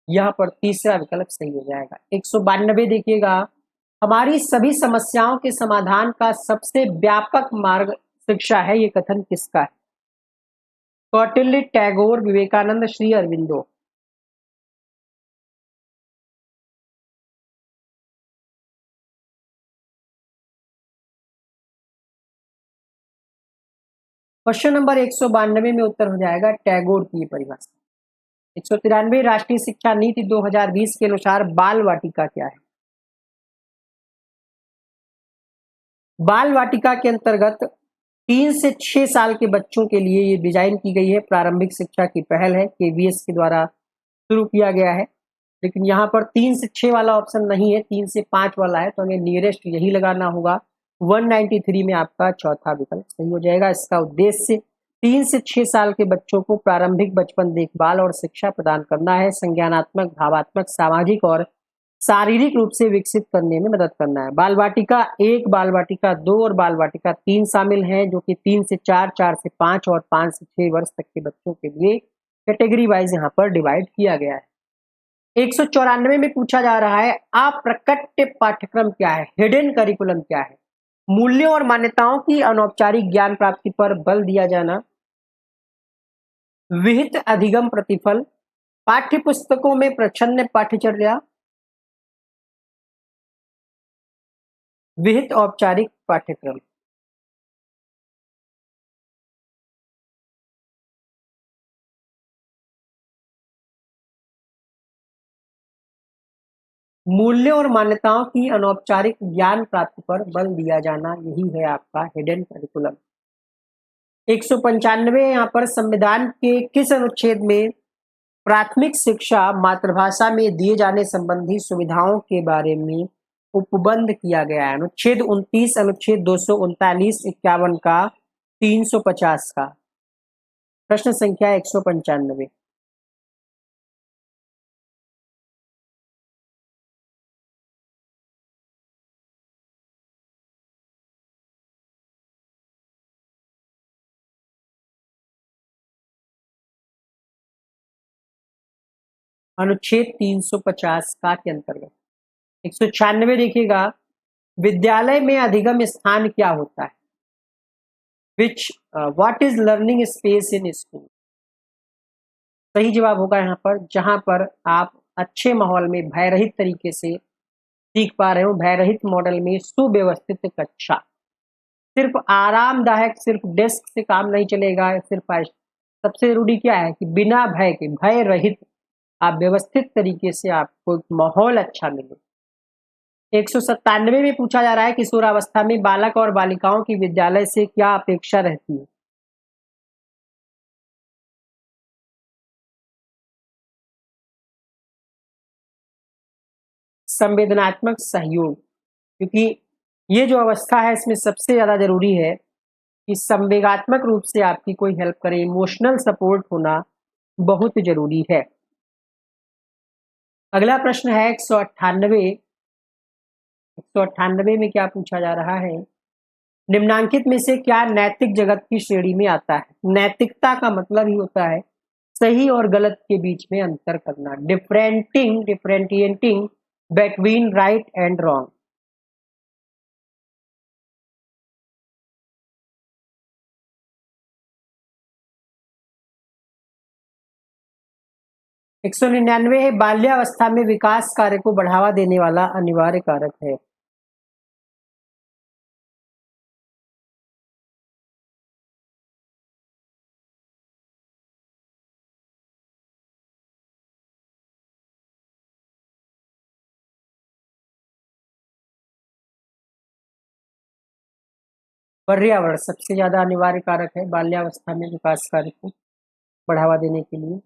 यहाँ पर तीसरा विकल्प सही हो जाएगा। 192 देखिएगा, हमारी सभी समस्याओं के समाधान का सबसे व्यापक मार्ग शिक्षा है, ये कथन किसका है? कौटिल्य, टैगोर, विवेकानंद, श्री अरविंदो। क्वेश्चन नंबर 192 में उत्तर हो जाएगा टैगोर की परिभाषा। 193, राष्ट्रीय शिक्षा नीति 2020 के अनुसार बाल वाटिका क्या है? बाल वाटिका के अंतर्गत 3 से 6 साल के बच्चों के लिए ये डिजाइन की गई है, प्रारंभिक शिक्षा की पहल है, केवीएस के द्वारा शुरू किया गया है। लेकिन यहाँ पर 3 से 6 वाला ऑप्शन नहीं है, 3 से 5 वाला है, तो हमें नियरेस्ट यही लगाना होगा। 193 में आपका चौथा विकल्प सही हो जाएगा। इसका उद्देश्य 3 से 6 साल के बच्चों को प्रारंभिक बचपन देखभाल और शिक्षा प्रदान करना है, संज्ञानात्मक, भावात्मक, सामाजिक और शारीरिक रूप से विकसित करने में मदद करना है। बाल वाटिका 1, बाल वाटिका 2 और बाल वाटिका 3 शामिल हैं, जो कि 3 से 4, 4 से 5 और 5 से 6 वर्ष तक के बच्चों के लिए कैटेगरी वाइज यहाँ पर डिवाइड किया गया है। 194 में पूछा जा रहा है, अप्रकट्य पाठ्यक्रम क्या है, हिडन करिकुलम क्या है? मूल्यों और मान्यताओं की अनौपचारिक ज्ञान प्राप्ति पर बल दिया जाना, विहित अधिगम प्रतिफल, पाठ्य पुस्तकों में प्रच्छन्न पाठ्यचर्या, विहित औपचारिक पाठ्यक्रम। मूल्यों और मान्यताओं की अनौपचारिक ज्ञान प्राप्ति पर बल दिया जाना, यही है आपका हिडन करिकुलम। 195 यहाँ पर संविधान के किस अनुच्छेद में प्राथमिक शिक्षा मातृभाषा में दिए जाने संबंधी सुविधाओं के बारे में उपबंध किया गया है? अनुच्छेद 29, अनुच्छेद 239, 51 का, 350 का। प्रश्न संख्या 195। अनुच्छेद 350 का के अंतर्गत। 196 देखिएगा, विद्यालय में अधिगम स्थान क्या होता है? विच what is learning space in school? सही जवाब होगा यहाँ पर जहां पर आप अच्छे माहौल में भय रहित तरीके से सीख पा रहे हो, भय रहित मॉडल में सुव्यवस्थित कक्षा। सिर्फ आरामदायक, सिर्फ डेस्क से काम नहीं चलेगा, सिर्फ सबसे जरूरी क्या है कि बिना भय के, भय रहित, आप व्यवस्थित तरीके से आपको एक माहौल अच्छा मिले। 197 में पूछा जा रहा है, किशोरावस्था में बालक और बालिकाओं की विद्यालय से क्या अपेक्षा रहती है? संवेदनात्मक सहयोग, क्योंकि ये जो अवस्था है इसमें सबसे ज्यादा जरूरी है कि संवेगात्मक रूप से आपकी कोई हेल्प करे, इमोशनल सपोर्ट होना बहुत जरूरी है। अगला प्रश्न है 198। 198 में क्या पूछा जा रहा है, निम्नांकित में से क्या नैतिक जगत की श्रेणी में आता है? नैतिकता का मतलब ही होता है सही और गलत के बीच में अंतर करना, differentiating between right and wrong. 199 है, बाल्यावस्था में विकास कार्य को बढ़ावा देने वाला अनिवार्य कारक है। पर्यावरण सबसे ज्यादा अनिवार्य कारक है बाल्यावस्था में विकास कार्य को बढ़ावा देने के लिए।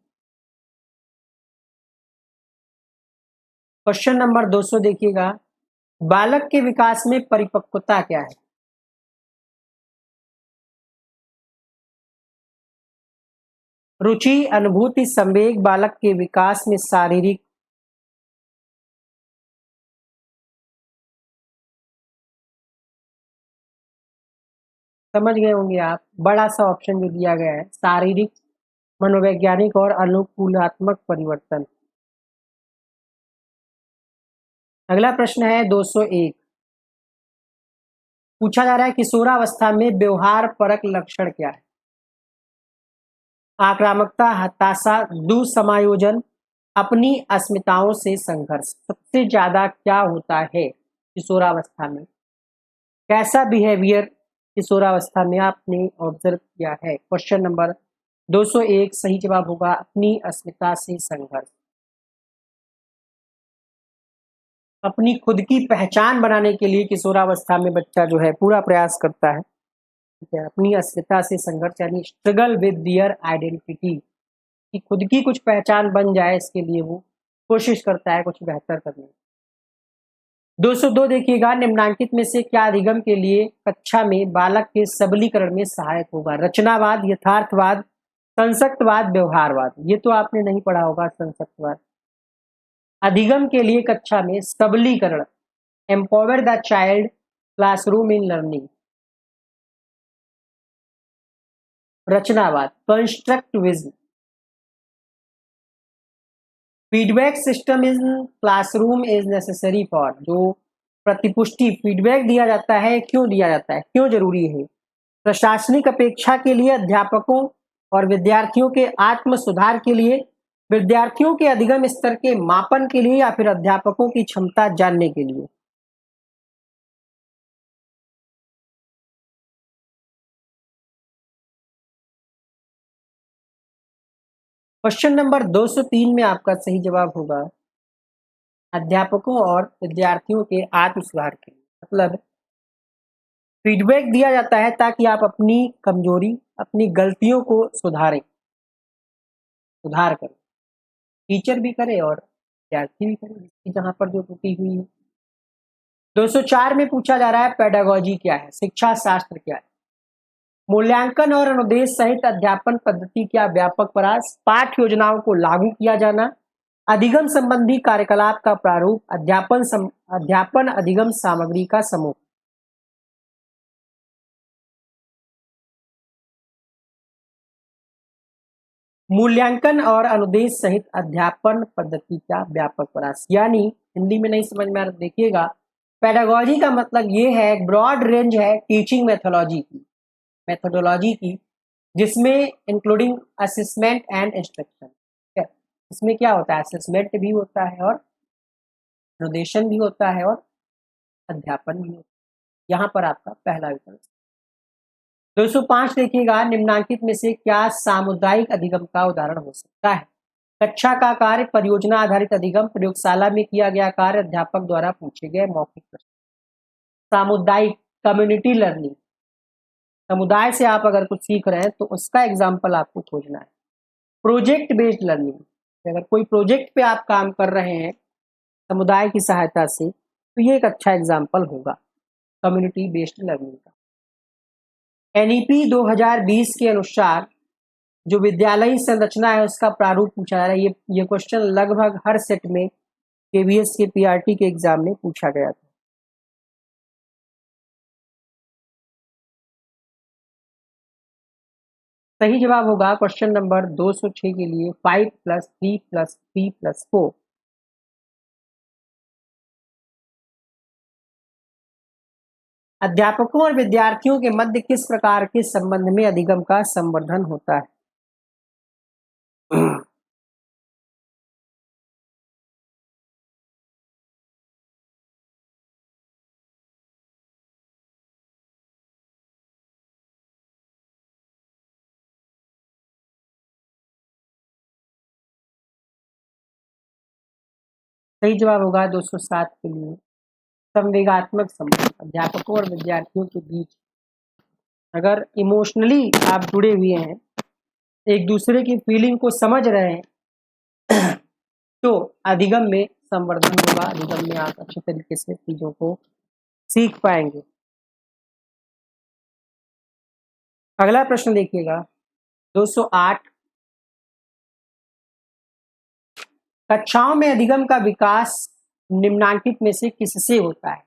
क्वेश्चन नंबर 200 देखिएगा, बालक के विकास में परिपक्वता क्या है? रुचि, अनुभूति, संवेग बालक के विकास में शारीरिक समझ गए होंगे आप, बड़ा सा ऑप्शन जो दिया गया है, शारीरिक, मनोवैज्ञानिक और अनुकूलात्मक परिवर्तन। अगला प्रश्न है 201, पूछा जा रहा है किशोरावस्था में व्यवहार परक लक्षण क्या है? आक्रामकता, हताशा, दुसमायोजन, अपनी अस्मिताओं से संघर्ष। सबसे ज्यादा क्या होता है किशोरावस्था में? कैसा बिहेवियर किशोरावस्था में आपने ऑब्जर्व किया है? क्वेश्चन नंबर 201 सही जवाब होगा अपनी अस्मिता से संघर्ष। अपनी खुद की पहचान बनाने के लिए किशोरावस्था में बच्चा जो है पूरा प्रयास करता है, ठीक है। अपनी अस्मिता से संघर्ष यानी स्ट्रगल विद दियर आइडेंटिटी, कि खुद की कुछ पहचान बन जाए, इसके लिए वो कोशिश करता है कुछ बेहतर करने की। 202 देखिएगा, निम्नांकित में से क्या अधिगम के लिए कक्षा में बालक के सबलीकरण में सहायक होगा? रचनावाद, यथार्थवाद, संसक्तवाद, व्यवहारवाद। ये तो आपने नहीं पढ़ा होगा संसक्तवाद। अधिगम के लिए कक्षा में सबलीकरण, empower the child, classroom in learning. रचनावाद, constructivism. Feedback system in classroom is necessary for, जो प्रतिपुष्टि फीडबैक दिया जाता है, क्यों दिया जाता है, क्यों जरूरी है? प्रशासनिक अपेक्षा के लिए, अध्यापकों और विद्यार्थियों के आत्म सुधार के लिए, विद्यार्थियों के अधिगम स्तर के मापन के लिए, या फिर अध्यापकों की क्षमता जानने के लिए? क्वेश्चन नंबर 203 में आपका सही जवाब होगा अध्यापकों और विद्यार्थियों के आत्म सुधार के लिए। मतलब फीडबैक दिया जाता है ताकि आप अपनी कमजोरी, अपनी गलतियों को सुधार करें, टीचर भी करे और विद्यार्थी भी करे, जिसकी जहां पर जो त्रुटि हुई है। 204 में पूछा जा रहा है पेडागोजी क्या है, शिक्षा शास्त्र क्या है? मूल्यांकन और अनुदेश सहित अध्यापन पद्धति का व्यापक प्रयास, पाठ्य योजनाओं को लागू किया जाना, अधिगम संबंधी कार्यकलाप का प्रारूप, अध्यापन अधिगम सामग्री का समूह। मूल्यांकन और अनुदेश सहित अध्यापन पद्धति का व्यापक प्रयास, यानी हिंदी में नहीं समझ में आ रहा, देखिएगा पेडागोजी का मतलब ये है, एक ब्रॉड रेंज है टीचिंग मेथोडोलॉजी की, जिसमें इंक्लूडिंग असेसमेंट एंड इंस्ट्रक्शन। इसमें क्या होता है, असेसमेंट भी होता है और अनुदेशन भी होता है और अध्यापन भी होता है। यहाँ पर आपका पहला विकल्प। 205 देखिएगा, निम्नांकित में से क्या सामुदायिक अधिगम का उदाहरण हो सकता है? कक्षा का कार्य, परियोजना आधारित अधिगम, प्रयोगशाला में किया गया कार्य, अध्यापक द्वारा पूछे गए मौखिक प्रश्न। सामुदायिक, कम्युनिटी लर्निंग, समुदाय से आप अगर कुछ सीख रहे हैं तो उसका एग्जाम्पल आपको खोजना है। प्रोजेक्ट बेस्ड लर्निंग, अगर कोई प्रोजेक्ट पे आप काम कर रहे हैं समुदाय की सहायता से, तो ये एक अच्छा एग्जाम्पल होगा कम्युनिटी बेस्ड लर्निंग का। एनईपी 2020 के अनुसार जो विद्यालयी संरचना है उसका प्रारूप पूछा जा रहा है। ये क्वेश्चन लगभग हर सेट में केवीएस के पीआरटी के एग्जाम में पूछा गया था। सही जवाब होगा क्वेश्चन नंबर 206 के लिए 5 + 3 + 3 + 4। अध्यापकों और विद्यार्थियों के मध्य किस प्रकार के संबंध में अधिगम का संवर्धन होता है? सही जवाब होगा 207 के लिए संवेगात्मक संबंध। अध्यापकों और विद्यार्थियों के बीच अगर इमोशनली आप जुड़े हुए हैं, एक दूसरे की फीलिंग को समझ रहे हैं, तो अधिगम में संवर्धन होगा, अधिगम में आप अच्छे तरीके से चीजों को सीख पाएंगे। अगला प्रश्न देखिएगा 208, कक्षाओं में अधिगम का विकास निम्नांकित में से किससे होता है?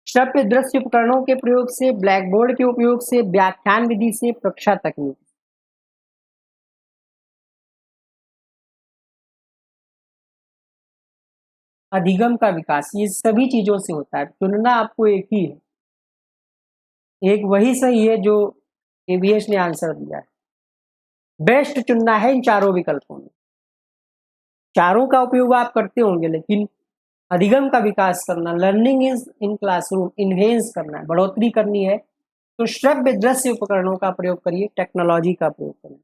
श्रव्य दृश्य उपकरणों के प्रयोग से, ब्लैक बोर्ड के उपयोग से, व्याख्यान विधि से, प्रक्षा तकनीक। अधिगम का विकास, ये सभी चीजों से होता है। चुनना आपको एक ही है, एक वही सही है जो एवीएस ने आंसर दिया है। बेस्ट चुनना है इन चारों विकल्पों में। चारों का उपयोग आप करते होंगे, लेकिन अधिगम का विकास करना, learning is in classroom, enhance करना है, बढ़ोतरी करनी है, तो श्रव्य दृश्य उपकरणों का प्रयोग करिए, टेक्नोलॉजी का प्रयोग करिए।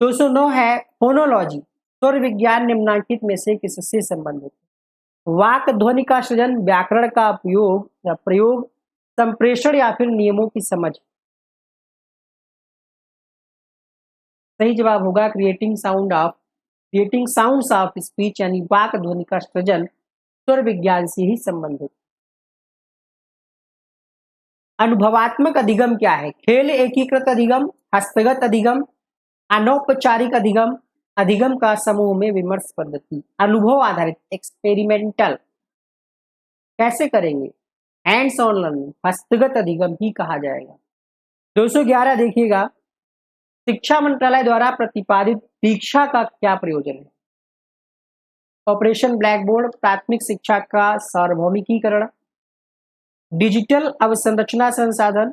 209 है फोनोलॉजी, स्वर विज्ञान निम्नांकित में से किससे संबंधित है? वाक ध्वनि का सृजन, व्याकरण का उपयोग या प्रयोग, संप्रेषण या फिर नियमों की समझ। सही जवाब होगा क्रिएटिंग साउंड्स ऑफ स्पीच, यानी वाक ध्वनि का सृजन स्वर विज्ञान से ही संबंधित। अनुभवात्मक अधिगम क्या है? खेल एकीकृत अधिगम, हस्तगत अधिगम, अनौपचारिक अधिगम, अधिगम का समूह में विमर्श पद्धति। अनुभव आधारित, एक्सपेरिमेंटल। कैसे करेंगे? हैंड्स ऑन लर्निंग, हस्तगत अधिगम ही कहा जाएगा। 211 देखिएगा, शिक्षा मंत्रालय द्वारा प्रतिपादित दीक्षा का क्या प्रयोजन है? ऑपरेशन ब्लैक बोर्ड, प्राथमिक शिक्षा का सार्वभौमिकीकरण, डिजिटल अवसंरचना संसाधन,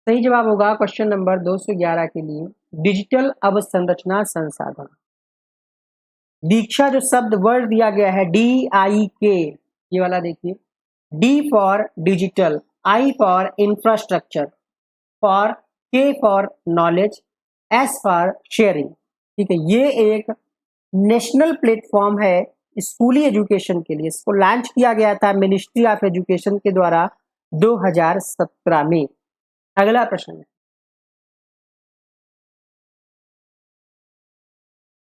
सही जवाब होगा क्वेश्चन नंबर 211 के लिए डिजिटल अवसंरचना संसाधन। दीक्षा जो शब्द वर्ड दिया गया है DIK, ये वाला देखिए, D for digital, I for infrastructure, for K for knowledge, S for sharing. ठीक है, ये एक नेशनल प्लेटफॉर्म है स्कूली एजुकेशन के लिए। इसको लॉन्च किया गया था मिनिस्ट्री ऑफ एजुकेशन के द्वारा 2017 में। अगला प्रश्न,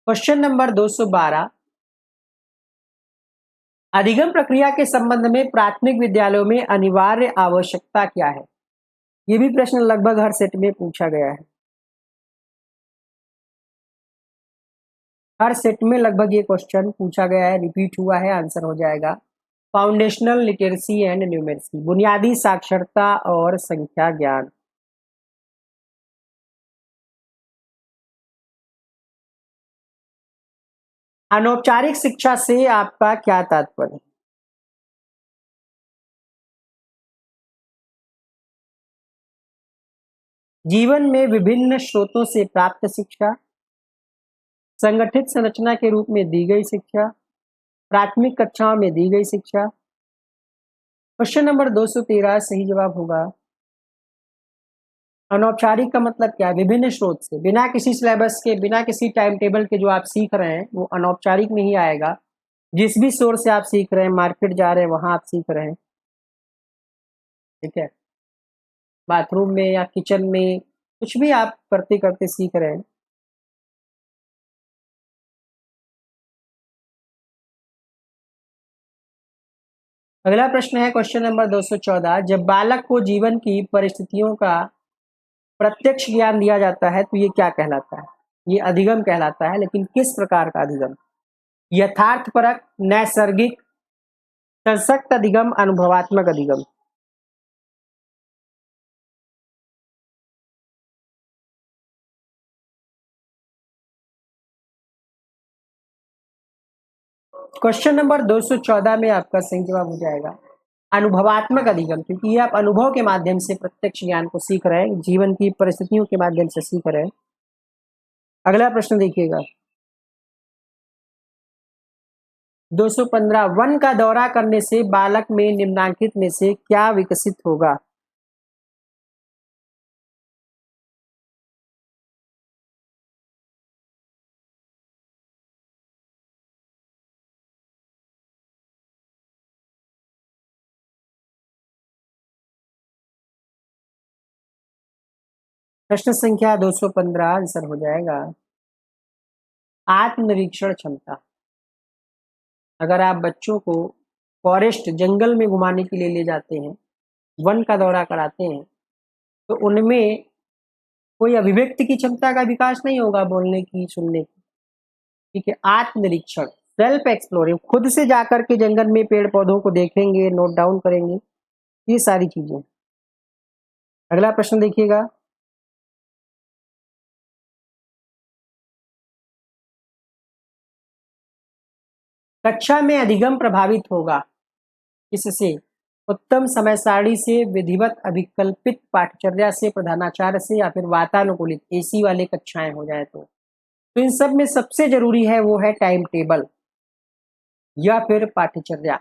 क्वेश्चन नंबर 212, अधिगम प्रक्रिया के संबंध में प्राथमिक विद्यालयों में अनिवार्य आवश्यकता क्या है? ये भी प्रश्न लगभग हर सेट में पूछा गया है, हर सेट में लगभग ये क्वेश्चन पूछा गया है, रिपीट हुआ है। आंसर हो जाएगा फाउंडेशनल लिटरेसी एंड न्यूमेरसी, बुनियादी साक्षरता और संख्या ज्ञान। अनौपचारिक शिक्षा से आपका क्या तात्पर्य है? जीवन में विभिन्न स्रोतों से प्राप्त शिक्षा, संगठित संरचना के रूप में दी गई शिक्षा, प्राथमिक कक्षाओं में दी गई शिक्षा। क्वेश्चन नंबर 213 सही जवाब होगा अनौपचारिक का मतलब क्या है? विभिन्न स्रोत से, बिना किसी सिलेबस के, बिना किसी टाइम टेबल के जो आप सीख रहे हैं वो अनौपचारिक में ही आएगा। जिस भी सोर्स से आप सीख रहे हैं, मार्केट जा रहे हैं वहां आप सीख रहे हैं, ठीक है, बाथरूम में या किचन में, कुछ भी आप करते करते सीख रहे हैं। अगला प्रश्न है क्वेश्चन नंबर 214, जब बालक को जीवन की परिस्थितियों का प्रत्यक्ष ज्ञान दिया जाता है तो ये क्या कहलाता है? ये अधिगम कहलाता है, लेकिन किस प्रकार का अधिगम? यथार्थपरक, नैसर्गिक, सशक्त अधिगम, अनुभवात्मक अधिगम। क्वेश्चन नंबर 214 में आपका सही जवाब हो जाएगा अनुभवात्मक अधिगम, क्योंकि ये आप अनुभव के माध्यम से प्रत्यक्ष ज्ञान को सीख रहे हैं, जीवन की परिस्थितियों के माध्यम से सीख रहे हैं। अगला प्रश्न देखिएगा, 215, वन का दौरा करने से बालक में निम्नांकित में से क्या विकसित होगा? प्रश्न संख्या 215 आंसर हो जाएगा आत्मनिरीक्षण क्षमता। अगर आप बच्चों को फॉरेस्ट, जंगल में घुमाने के लिए ले जाते हैं, वन का दौरा कराते हैं, तो उनमें कोई अभिव्यक्ति की क्षमता का विकास नहीं होगा, बोलने की, सुनने की। ठीक है, आत्मनिरीक्षण, सेल्फ एक्सप्लोरिंग, खुद से जाकर के जंगल में पेड़ पौधों को देखेंगे, नोट डाउन करेंगे, ये सारी चीजें। अगला प्रश्न देखिएगा, कक्षा में अधिगम प्रभावित होगा इससे, उत्तम समय सारणी से, विधिवत अभिकल्पित पाठचर्या से, प्रधानाचार्य से, या फिर वातानुकूलित एसी वाले कक्षाएं हो जाए तो इन सब में सबसे जरूरी है वो है टाइम टेबल या फिर पाठ्यचर्या।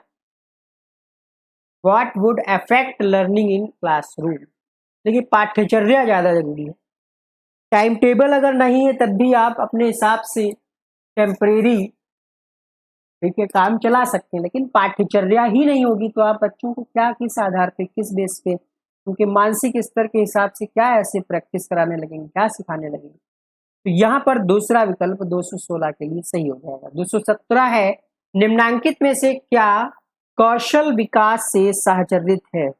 What would affect learning in classroom, देखिए पाठ्यचर्या ज्यादा जरूरी है। टाइम टेबल अगर नहीं है तब भी आप अपने हिसाब से टेम्परेरी, ठीक है, काम चला सकते हैं, लेकिन पाठ्यचर्या ही नहीं होगी तो आप बच्चों को क्या, किस आधार पे, किस बेस पे, उनके मानसिक स्तर के हिसाब से क्या ऐसे प्रैक्टिस कराने लगेंगे, क्या सिखाने लगेंगे। तो यहाँ पर दूसरा विकल्प 216 के लिए सही हो जाएगा। 217 है, निम्नांकित में से क्या कौशल विकास से सहचरित है।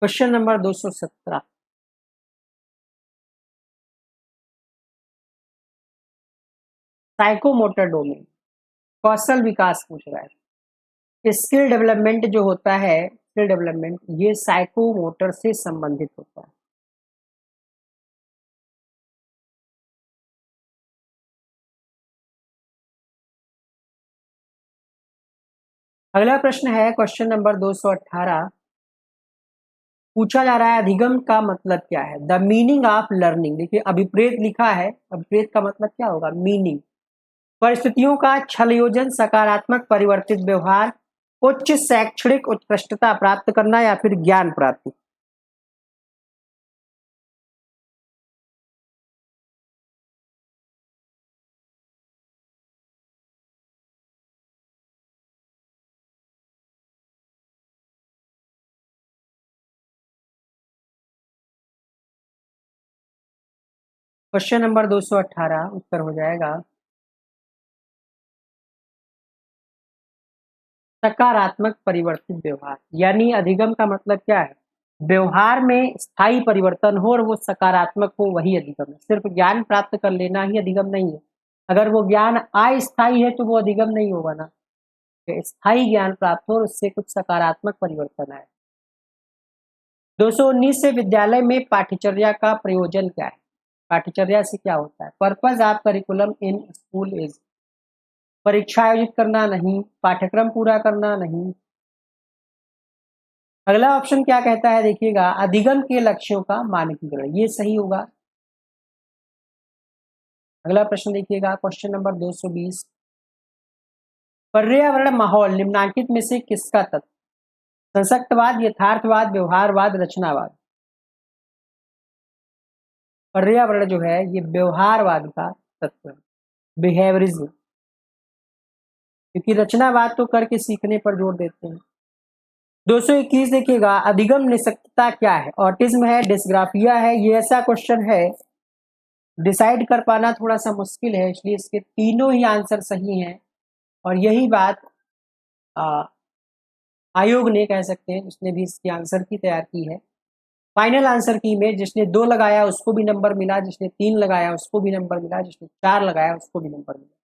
क्वेश्चन नंबर 217, साइकोमोटर डोमेन, कौशल विकास पूछ रहा है। स्किल डेवलपमेंट जो होता है, स्किल डेवलपमेंट, ये साइकोमोटर से संबंधित होता है। अगला प्रश्न है क्वेश्चन नंबर 218, पूछा जा रहा है अधिगम का मतलब क्या है। द मीनिंग ऑफ लर्निंग, देखिए अभिप्रेत लिखा है, अभिप्रेत का मतलब क्या होगा, मीनिंग। परिस्थितियों का छलयोजन, सकारात्मक परिवर्तित व्यवहार, उच्च शैक्षणिक उत्कृष्टता प्राप्त करना, या फिर ज्ञान प्राप्ति। क्वेश्चन नंबर 218 उत्तर हो जाएगा सकारात्मक परिवर्तित व्यवहार। यानी अधिगम का मतलब क्या है, व्यवहार में स्थायी परिवर्तन हो और वो सकारात्मक हो, वही अधिगम है। सिर्फ ज्ञान प्राप्त कर लेना ही अधिगम नहीं है। अगर वो ज्ञान अस्थायी है तो वो अधिगम नहीं होगा ना। स्थायी ज्ञान प्राप्त हो और उससे कुछ सकारात्मक परिवर्तन आए। 219 से, विद्यालय में पाठ्यचर्या का प्रयोजन क्या है। पाठ्यचर्या से क्या होता है, purpose of curriculum in school is, परीक्षा आयोजित करना नहीं, पाठ्यक्रम पूरा करना नहीं। अगला ऑप्शन क्या कहता है देखिएगा, अधिगम के लक्ष्यों का मानकीकरण, ये सही होगा। अगला प्रश्न देखिएगा क्वेश्चन नंबर 220, पर्यावरण माहौल निम्नांकित में से किसका तत्व, संसक्तवाद, यथार्थवाद, व्यवहारवाद, रचनावाद। पर्यावरण जो है ये व्यवहारवाद का तत्व है, बिहेवियरिज्म, क्योंकि रचनावाद तो करके सीखने पर जोर देते हैं। 221 देखिएगा, अधिगम निःशक्तता क्या है, ऑटिज्म है, डिस्ग्राफिया है। ये ऐसा क्वेश्चन है डिसाइड कर पाना थोड़ा सा मुश्किल है, इसलिए इसके तीनों ही आंसर सही हैं। और यही बात आयोग ने, कह सकते हैं, उसने भी इसके आंसर की तैयार की है। फाइनल आंसर की में जिसने 2 लगाया उसको भी नंबर मिला, जिसने 3 लगाया उसको भी नंबर मिला, जिसने 4 लगाया उसको भी नंबर मिला।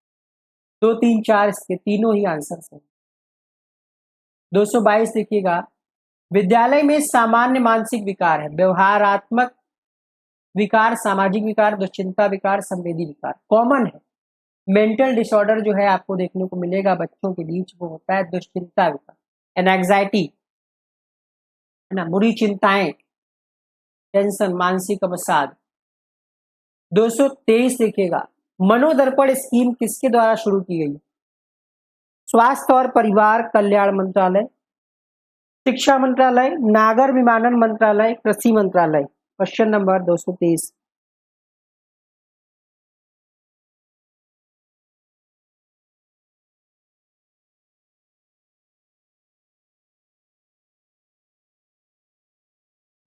2, 3, 4 इसके तीनों ही आंसर हैं। 222 देखिएगा, विद्यालय में सामान्य मानसिक विकार है, व्यवहारात्मक विकार, सामाजिक विकार, दुश्चिंता विकार, संवेदी विकार। कॉमन है, मेंटल डिसऑर्डर जो है आपको देखने को मिलेगा बच्चों के बीच, वो होता है दुश्चिंता विकार, एनएग्जाइटी, है ना, बुरी चिंताएं, टेंशन, मानसिक अवसाद। 223 देखिएगा, मनोदर्पण स्कीम किसके द्वारा शुरू की गई। स्वास्थ्य और परिवार कल्याण मंत्रालय, शिक्षा मंत्रालय, नागर विमानन मंत्रालय, कृषि मंत्रालय। क्वेश्चन नंबर 223,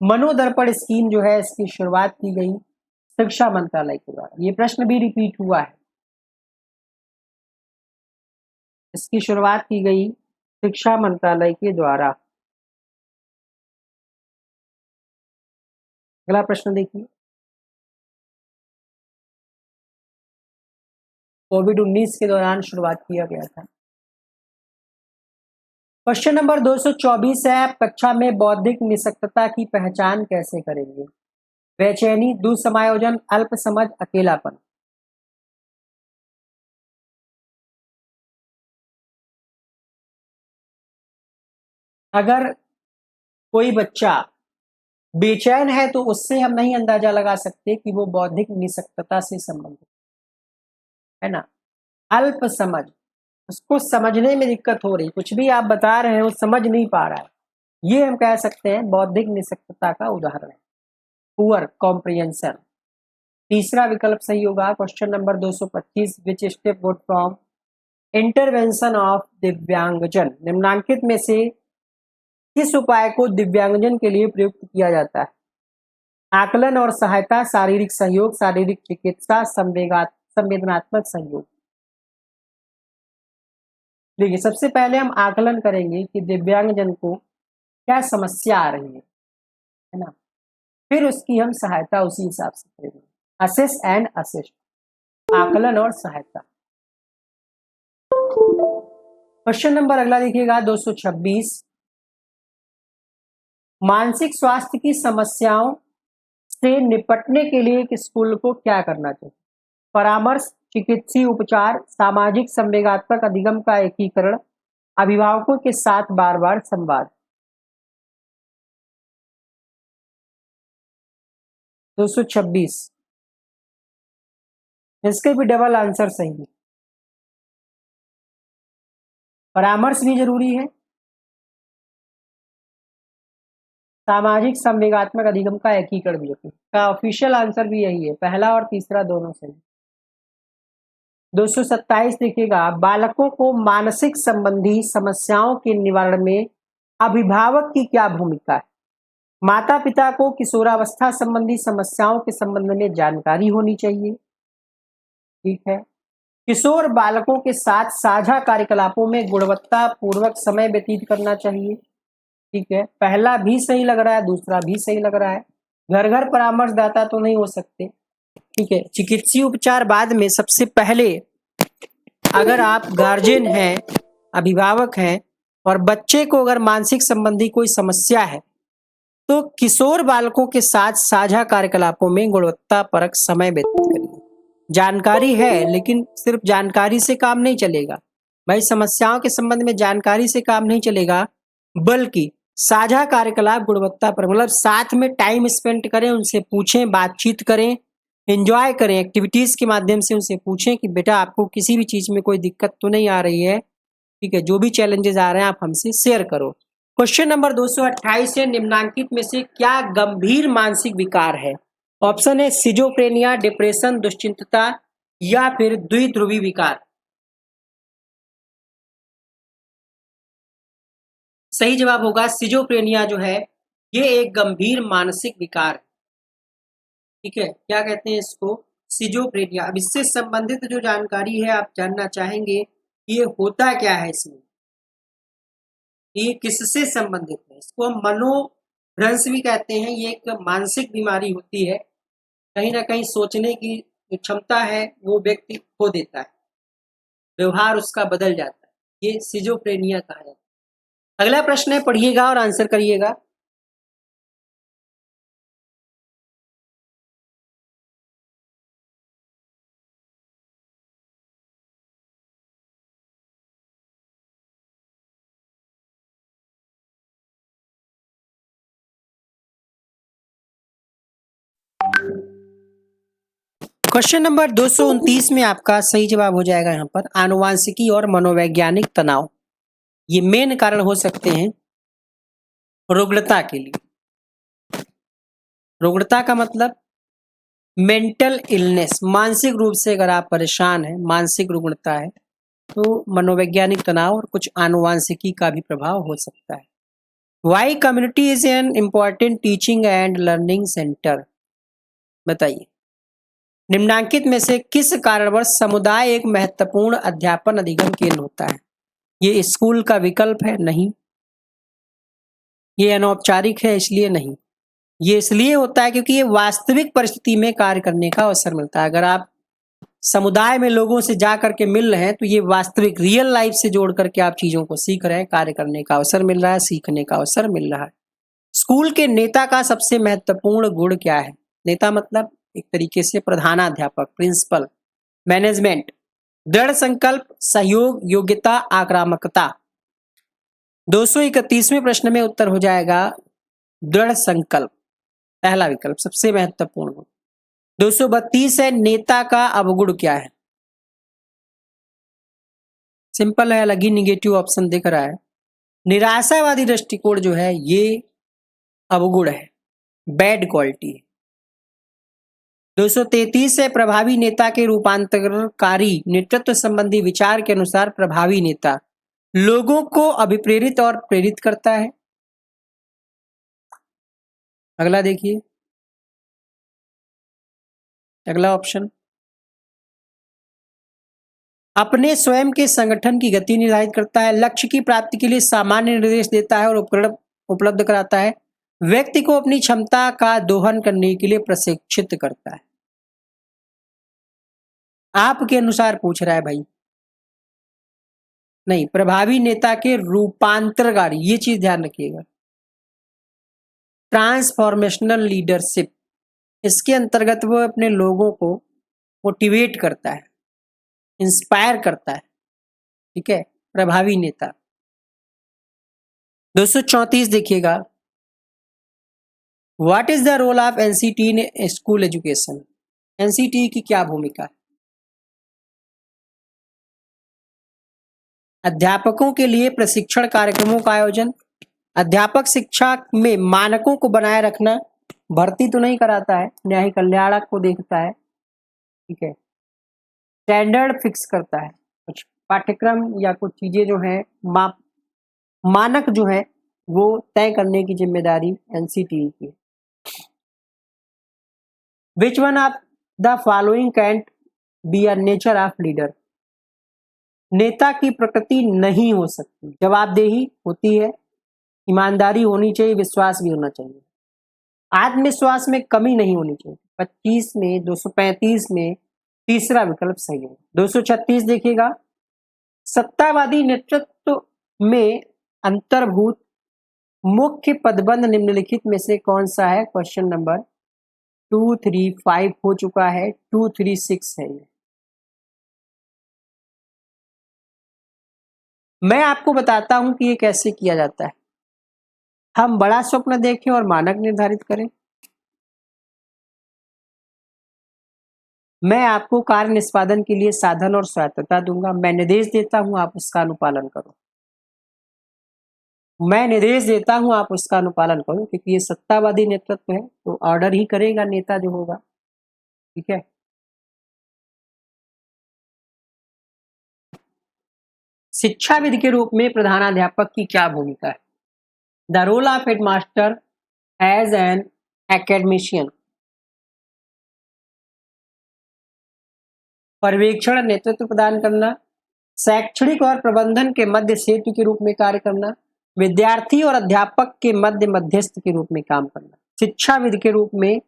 मनोदर्पण स्कीम जो है इसकी शुरुआत की गई शिक्षा मंत्रालय के द्वारा। ये प्रश्न भी रिपीट हुआ है, इसकी शुरुआत की गई शिक्षा मंत्रालय के द्वारा। अगला प्रश्न देखिए, कोविड-19 के दौरान शुरुआत किया गया था। क्वेश्चन नंबर 224 है, आप कक्षा में बौद्धिक निःशक्तता की पहचान कैसे करेंगे? बेचैनी, दुःसमायोजन, अल्प समझ, अकेलापन। अगर कोई बच्चा बेचैन है तो उससे हम नहीं अंदाजा लगा सकते कि वो बौद्धिक निःशक्तता से संबंधित है ना। अल्प समझ, उसको समझने में दिक्कत हो रही, कुछ भी आप बता रहे हैं वो समझ नहीं पा रहा है, ये हम कह सकते हैं बौद्धिक निःशक्तता का उदाहरण है। Poor comprehension. तीसरा विकल्प सही होगा। Question number 225, which step wood from intervention of दिव्यांगजन, निम्नांकित में से किस उपाय को दिव्यांगजन के लिए प्रयुक्त किया जाता है? आकलन और सहायता, शारीरिक सहयोग, शारीरिक चिकित्सा, संवेदनात्मक सहयोग। देखिए, सबसे पहले हम आकलन करेंगे कि दिव्यांगजन को क्या समस्या आ रही है ना, फिर उसकी हम सहायता उसी हिसाब से करेंगे। असेस एंड असिस्ट, आकलन और सहायता। क्वेश्चन नंबर अगला देखिएगा 226, मानसिक स्वास्थ्य की समस्याओं से निपटने के लिए एक स्कूल को क्या करना चाहिए? परामर्श, चिकित्सीय उपचार, सामाजिक संवेगात्मक अधिगम का एकीकरण, अभिभावकों के साथ बार बार संवाद। 226, इसके भी डबल आंसर सही है। परामर्श भी जरूरी है, सामाजिक संवेगात्मक अधिगम का एकीकरण भी जरूरी का ऑफिशियल आंसर भी यही है, पहला और तीसरा दोनों सही। 227 देखिएगा, बालकों को मानसिक संबंधी समस्याओं के निवारण में अभिभावक की क्या भूमिका है? माता पिता को किशोरावस्था संबंधी समस्याओं के संबंध में जानकारी होनी चाहिए। ठीक है। किशोर बालकों के साथ साझा कार्यकलापों में गुणवत्ता पूर्वक समय व्यतीत करना चाहिए। ठीक है, पहला भी सही लग रहा है, दूसरा भी सही लग रहा है। घर घर परामर्शदाता तो नहीं हो सकते। ठीक है, चिकित्सीय उपचार बाद में, सबसे पहले अगर आप गार्जियन हैं, अभिभावक हैं और बच्चे को अगर मानसिक संबंधी कोई समस्या है तो किशोर बालकों के साथ साझा कार्यकलापों में गुणवत्ता परक समय व्यतीत करिए। जानकारी है, लेकिन सिर्फ जानकारी से काम नहीं चलेगा भाई, समस्याओं के संबंध में जानकारी से काम नहीं चलेगा, बल्कि साझा कार्यकलाप गुणवत्ता पर, मतलब साथ में टाइम स्पेंड करें, उनसे पूछें, बातचीत करें, एंजॉय करें, एक्टिविटीज के माध्यम से उनसे पूछें कि बेटा आपको किसी भी चीज में कोई दिक्कत तो नहीं आ रही है। ठीक है, जो भी चैलेंजेस आ रहे हैं आप हमसे शेयर करो। क्वेश्चन नंबर 228 है, निम्नांकित में से क्या गंभीर मानसिक विकार है? ऑप्शन है सिजोफ्रेनिया, डिप्रेशन, दुश्चिंतता या फिर द्विध्रुवी विकार। सही जवाब होगा सिजोफ्रेनिया जो है ये एक गंभीर मानसिक विकार है। ठीक है, क्या कहते हैं इसको? सिजोफ्रेनिया। अब इससे संबंधित जो जानकारी है आप जानना चाहेंगे, ये होता क्या है इसमें, ये किससे संबंधित है? इसको हम मनोभ्रंश भी कहते हैं। ये एक मानसिक बीमारी होती है, कहीं ना कहीं सोचने की जो क्षमता है वो व्यक्ति खो देता है, व्यवहार उसका बदल जाता है, ये सिजोफ्रेनिया कहा जाता है। अगला प्रश्न है, पढ़िएगा और आंसर करिएगा। क्वेश्चन नंबर 229 में आपका सही जवाब हो जाएगा यहाँ पर आनुवांशिकी और मनोवैज्ञानिक तनाव, ये मेन कारण हो सकते हैं रुग्णता के लिए। रुग्णता का मतलब मेंटल इलनेस, मानसिक रूप से अगर आप परेशान हैं, मानसिक रुग्णता है, तो मनोवैज्ञानिक तनाव और कुछ आनुवांशिकी का भी प्रभाव हो सकता है। Why community is an important teaching and learning centre, बताइए निम्नांकित में से किस कारणवश समुदाय एक महत्वपूर्ण अध्यापन अधिगम केंद्र होता है? ये स्कूल का विकल्प है? नहीं। ये अनौपचारिक है इसलिए नहीं। ये इसलिए होता है क्योंकि ये वास्तविक परिस्थिति में कार्य करने का अवसर मिलता है। अगर आप समुदाय में लोगों से जा करके मिल रहे हैं तो ये वास्तविक रियल लाइफ से जोड़ करके आप चीजों को सीख रहे हैं, कार्य करने का अवसर मिल रहा है, सीखने का अवसर मिल रहा है। स्कूल के नेता का सबसे महत्वपूर्ण गुण क्या है? नेता मतलब एक तरीके से प्रधानाध्यापक, प्रिंसिपल, मैनेजमेंट, दृढ़ संकल्प, सहयोग, योग्यता, आक्रामकता। 231वें प्रश्न में उत्तर हो जाएगा दृढ़ संकल्प, पहला विकल्प सबसे महत्वपूर्ण गुण। 232 है नेता का अवगुण क्या है? सिंपल है, अलग ही निगेटिव ऑप्शन दिख रहा है। निराशावादी दृष्टिकोण जो है ये अवगुण है, बैड क्वालिटी है। 233 है प्रभावी नेता के रूपांतरकारी नेतृत्व संबंधी विचार के अनुसार प्रभावी नेता लोगों को अभिप्रेरित और प्रेरित करता है। अगला देखिए, अगला ऑप्शन अपने स्वयं के संगठन की गति निर्धारित करता है, लक्ष्य की प्राप्ति के लिए सामान्य निर्देश देता है और उपकरण उपलब्ध कराता है, व्यक्ति को अपनी क्षमता का दोहन करने के लिए प्रशिक्षित करता है। आपके अनुसार पूछ रहा है भाई, नहीं, प्रभावी नेता के रूपांतरकारी, ये चीज ध्यान रखिएगा। ट्रांसफॉर्मेशनल लीडरशिप, इसके अंतर्गत वो अपने लोगों को मोटिवेट करता है, इंस्पायर करता है, ठीक है, प्रभावी नेता। 234 देखिएगा, what is the role of NCT in school education? NCT की क्या भूमिका है? अध्यापकों के लिए प्रशिक्षण कार्यक्रमों का आयोजन, अध्यापक शिक्षा में मानकों को बनाए रखना, भर्ती तो नहीं कराता है, न्यायिक कल्याण को देखता है, ठीक है, स्टैंडर्ड फिक्स करता है, कुछ पाठ्यक्रम या कुछ चीजें जो है मानक जो है वो तय करने की जिम्मेदारी एनसीटी की। Which one of the following cantt be a nature of leader? नेता की प्रकृति नहीं हो सकती, जवाबदेही होती है, ईमानदारी होनी चाहिए, विश्वास भी होना चाहिए, आत्मविश्वास में कमी नहीं होनी चाहिए। 25 में 235 में तीसरा विकल्प सही है। 236 देखिएगा, सत्तावादी नेतृत्व में अंतर्भूत मुख्य पदबंध निम्नलिखित में से कौन सा है? क्वेश्चन नंबर 235 हो चुका है, 236 है ये। मैं आपको बताता हूं कि ये कैसे किया जाता है। हम बड़ा स्वप्न देखें और मानक निर्धारित करें। मैं आपको कार्य निष्पादन के लिए साधन और स्वायत्तता दूंगा। मैं निर्देश देता हूं, आप उसका अनुपालन करो। मैं निर्देश देता हूं, आप उसका अनुपालन करो, क्योंकि ये सत्तावादी नेतृत्व है तो ऑर्डर ही करेगा नेता जो होगा, ठीक है। शिक्षाविद के रूप में प्रधानाध्यापक की क्या भूमिका है? The role of headmaster as an academician, पर्यवेक्षण नेतृत्व प्रदान करना, शैक्षणिक और प्रबंधन के मध्य सेतु के रूप में कार्य करना, विद्यार्थी और अध्यापक के मध्य मध्यस्थ के रूप में काम करना। शिक्षाविद के रूप में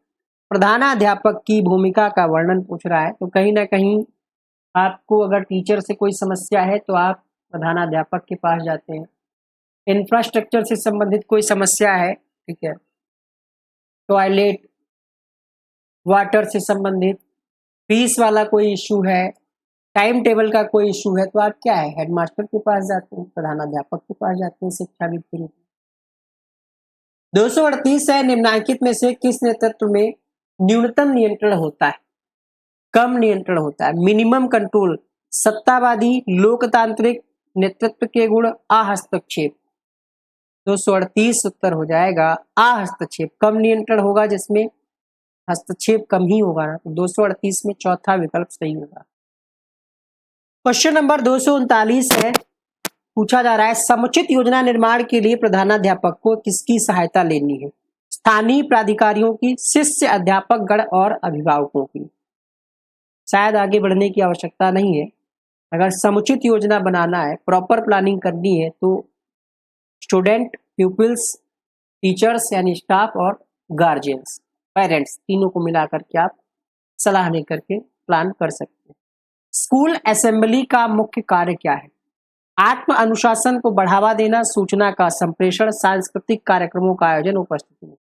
प्रधानाध्यापक की भूमिका का वर्णन पूछ रहा है, तो कहीं ना कहीं आपको अगर टीचर से कोई समस्या है तो आप प्रधानाध्यापक के पास जाते हैं। इंफ्रास्ट्रक्चर से संबंधित कोई समस्या है, ठीक है, टॉयलेट, वाटर से संबंधित, फीस वाला कोई इशू है, टाइम टेबल का कोई इशू है, तो आप क्या है, हेडमास्टर के पास जाते हैं, प्रधानाध्यापक के पास जाते हैं शिक्षाविद के रूप में। 238 है, निम्नलिखित में से किस नेतृत्व में न्यूनतम नियंत्रण होता है, कम नियंत्रण होता है? मिनिमम कंट्रोल, सत्तावादी, लोकतांत्रिक, नेतृत्व के गुण, अहस्तक्षेप। 238 उत्तर हो जाएगा अहस्तक्षेप, कम नियंत्रण होगा जिसमें हस्तक्षेप कम ही होगा ना, तो 238 में चौथा विकल्प सही होगा। क्वेश्चन नंबर 239 है, पूछा जा रहा है समुचित योजना निर्माण के लिए प्रधानाध्यापक को किसकी सहायता लेनी है? स्थानीय प्राधिकारियों की, शिष्य अध्यापक गण और अभिभावकों की। शायद आगे बढ़ने की आवश्यकता नहीं है, अगर समुचित योजना बनाना है, प्रॉपर प्लानिंग करनी है, तो स्टूडेंट, प्यूपिल्स, टीचर्स यानी स्टाफ और गार्जियंस, पेरेंट्स, तीनों को मिलाकर के आप सलाह लेकर के प्लान कर सकते हैं। स्कूल असेंबली का मुख्य कार्य क्या है? आत्म अनुशासन को बढ़ावा देना, सूचना का संप्रेषण, सांस्कृतिक कार्यक्रमों का आयोजन, उपस्थिति में।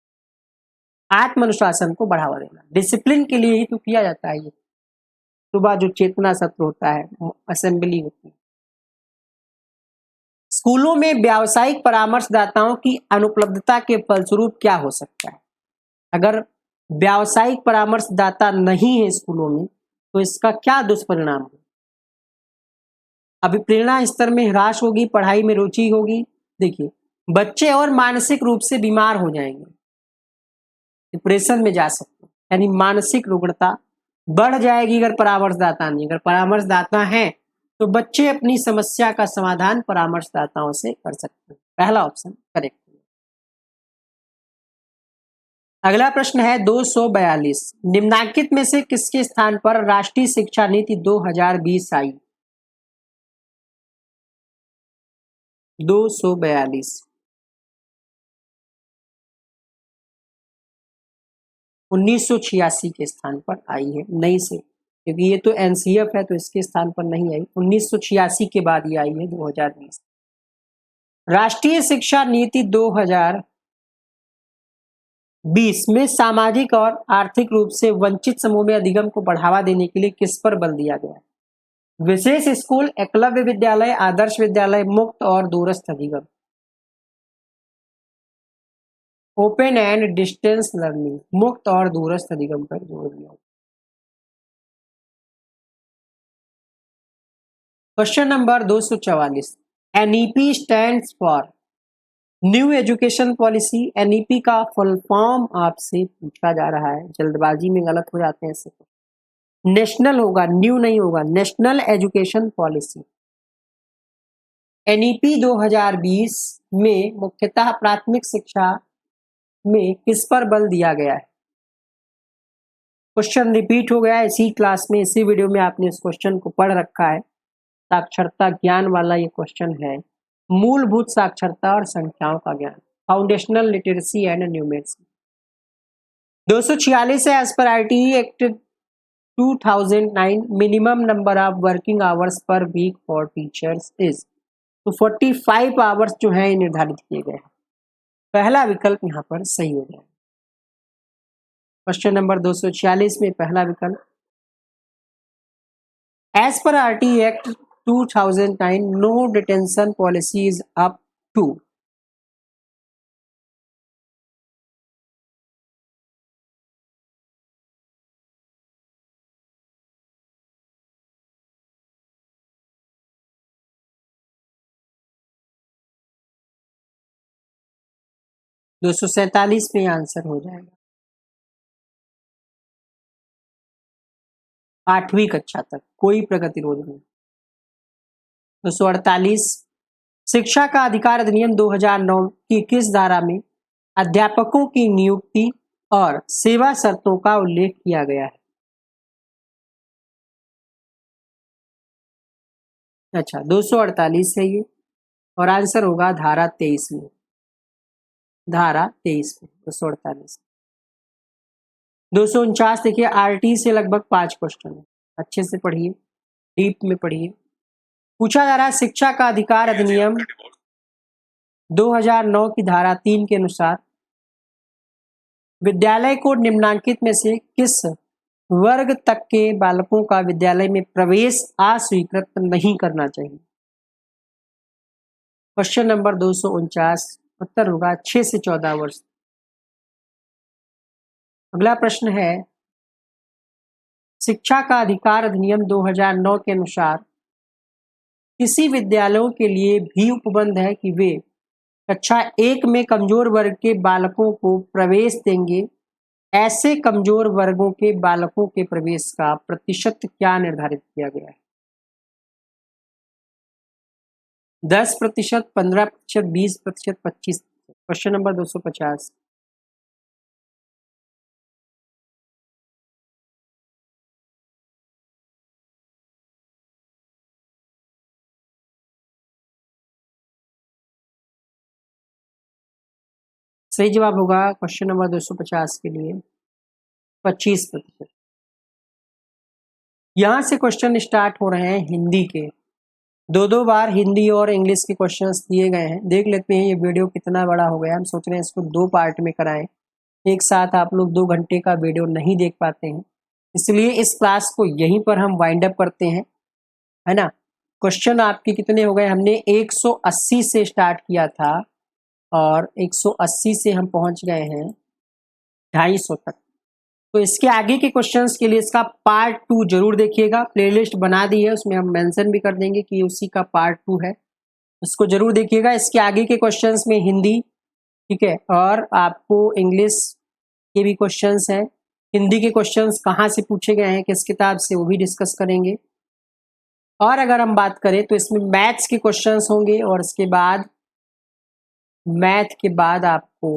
आत्म अनुशासन को बढ़ावा देना, डिसिप्लिन के लिए ही तो किया जाता है। ये सुबह जो चेतना सत्र होता है, असेंबली होती है। स्कूलों में व्यावसायिक परामर्शदाताओं की अनुपलब्धता के फलस्वरूप क्या हो सकता है? अगर व्यावसायिक परामर्शदाता नहीं है स्कूलों में, तो इसका क्या दुष्परिणाम है? अभिप्रेरणा स्तर में ह्रास होगी, पढ़ाई में रुचि होगी। देखिए, बच्चे और मानसिक रूप से बीमार हो जाएंगे, डिप्रेशन में जा सकते हैं, यानी मानसिक रुग्णता बढ़ जाएगी अगर परामर्शदाता नहीं। अगर परामर्शदाता है तो बच्चे अपनी समस्या का समाधान परामर्शदाताओं से कर सकते हैं। पहला ऑप्शन करेक्ट। अगला प्रश्न है 242, निम्नांकित में से किसके स्थान पर राष्ट्रीय शिक्षा नीति 2020 आई? 242 1986 के स्थान पर आई है, नई से, क्योंकि ये तो एनसीएफ है तो इसके स्थान पर नहीं आई। 1986 के बाद ये आई है 2020। राष्ट्रीय शिक्षा नीति 2020 में सामाजिक और आर्थिक रूप से वंचित समूह में अधिगम को बढ़ावा देने के लिए किस पर बल दिया गया है? विशेष स्कूल, एकलव्य विद्यालय, आदर्श विद्यालय, मुक्त और दूरस्थ अधिगम। ओपन एंड डिस्टेंस लर्निंग, मुक्त और दूरस्थ अधिगम पर जोर दिया। Question number 244, NEP stands for new education policy. NEP का फुल फॉर्म आपसे पूछा जा रहा है, जल्दबाजी में गलत हो जाते हैं इससे। नेशनल होगा, न्यू नहीं होगा, नेशनल एजुकेशन पॉलिसी। एनईपी 2020 में मुख्यतः प्राथमिक शिक्षा में किस पर बल दिया गया है? क्वेश्चन रिपीट हो गया है, इसी क्लास में, इसी वीडियो में आपने इस क्वेश्चन को पढ़ रखा है। साक्षरता ज्ञान वाला ये क्वेश्चन है, मूलभूत साक्षरता और संख्याओं का ज्ञान, फाउंडेशनल लिटरेसी एंड न्यूमेरिक्स। 246 है, as per RTE act 2009 minimum number of working hours per week for teachers is, तो 45 आवर्स जो है निर्धारित किए गए हैं। पहला विकल्प यहाँ पर सही हो जाएगा। क्वेश्चन नंबर 246 में पहला विकल्प, as per RTE act 2009 no detention policy is up to. दो सौ सैतालीस में आंसर हो जाएगा, 8वीं कक्षा तक कोई प्रगतिरोध नहीं। 248, शिक्षा का अधिकार अधिनियम 2009 की किस धारा में अध्यापकों की नियुक्ति और सेवा शर्तों का उल्लेख किया गया है? अच्छा, 248 है ये, और आंसर होगा धारा 23 में। धारा 23 में 248। 249 देखिए, आरटी से लगभग 5 क्वेश्चन है, अच्छे से पढ़िए, डीप में पढ़िए। पूछा जा रहा है, शिक्षा का अधिकार अधिनियम 2009 की धारा 3 के अनुसार विद्यालय को निम्नांकित में से किस वर्ग तक के बालकों का विद्यालय में प्रवेश अस्वीकृत नहीं करना चाहिए? क्वेश्चन नंबर 249, उत्तर होगा 6 से 14 वर्ष। अगला प्रश्न है, शिक्षा का अधिकार अधिनियम 2009 के अनुसार किसी विद्यालयों के लिए भी उपबंध है कि वे कक्षा 1 में कमजोर वर्ग के बालकों को प्रवेश देंगे। ऐसे कमजोर वर्गों के बालकों के प्रवेश का प्रतिशत क्या निर्धारित किया गया है? 10%, 15%, 20%, 25%। क्वेश्चन नंबर 250, सही जवाब होगा क्वेश्चन नंबर 250 के लिए 25%। यहाँ से क्वेश्चन स्टार्ट हो रहे हैं हिंदी के। दो बार हिंदी और इंग्लिश के क्वेश्चंस दिए गए हैं। देख लेते हैं ये वीडियो कितना बड़ा हो गया। हम सोच रहे हैं इसको 2 पार्ट में कराएं। एक साथ आप लोग 2 घंटे का वीडियो नहीं देख पाते हैं, इसलिए इस क्लास को यहीं पर हम वाइंड अप करते हैं, है ना। क्वेश्चन आपके कितने हो गए? हमने 180 से स्टार्ट किया था और 180 से हम पहुंच गए हैं 250 तक। तो इसके आगे के क्वेश्चंस के लिए इसका पार्ट 2 जरूर देखिएगा। प्लेलिस्ट बना दी है, उसमें हम मेंशन भी कर देंगे कि उसी का पार्ट 2 है, उसको जरूर देखिएगा। इसके आगे के क्वेश्चंस में हिंदी, ठीक है, और आपको इंग्लिश के भी क्वेश्चंस हैं। हिंदी के क्वेश्चंस कहाँ से पूछे गए हैं, किस किताब से, वो भी डिस्कस करेंगे। और अगर हम बात करें तो इसमें मैथ्स के क्वेश्चंस होंगे और इसके बाद मैथ के बाद आपको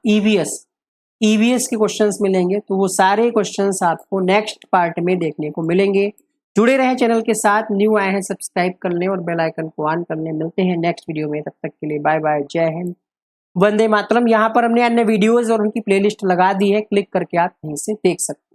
ईवीएस के क्वेश्चंस मिलेंगे। तो वो सारे क्वेश्चंस आपको नेक्स्ट पार्ट में देखने को मिलेंगे। जुड़े रहें चैनल के साथ। न्यू आए हैं सब्सक्राइब कर लें और बेल आइकन को ऑन कर लें। मिलते हैं नेक्स्ट वीडियो में, तब तक के लिए बाय बाय, जय हिंद, वंदे मातरम। यहाँ पर हमने अन्य वीडियोज और उनकी प्लेलिस्ट लगा दी है, क्लिक करके आप यहीं से देख सकते हैं।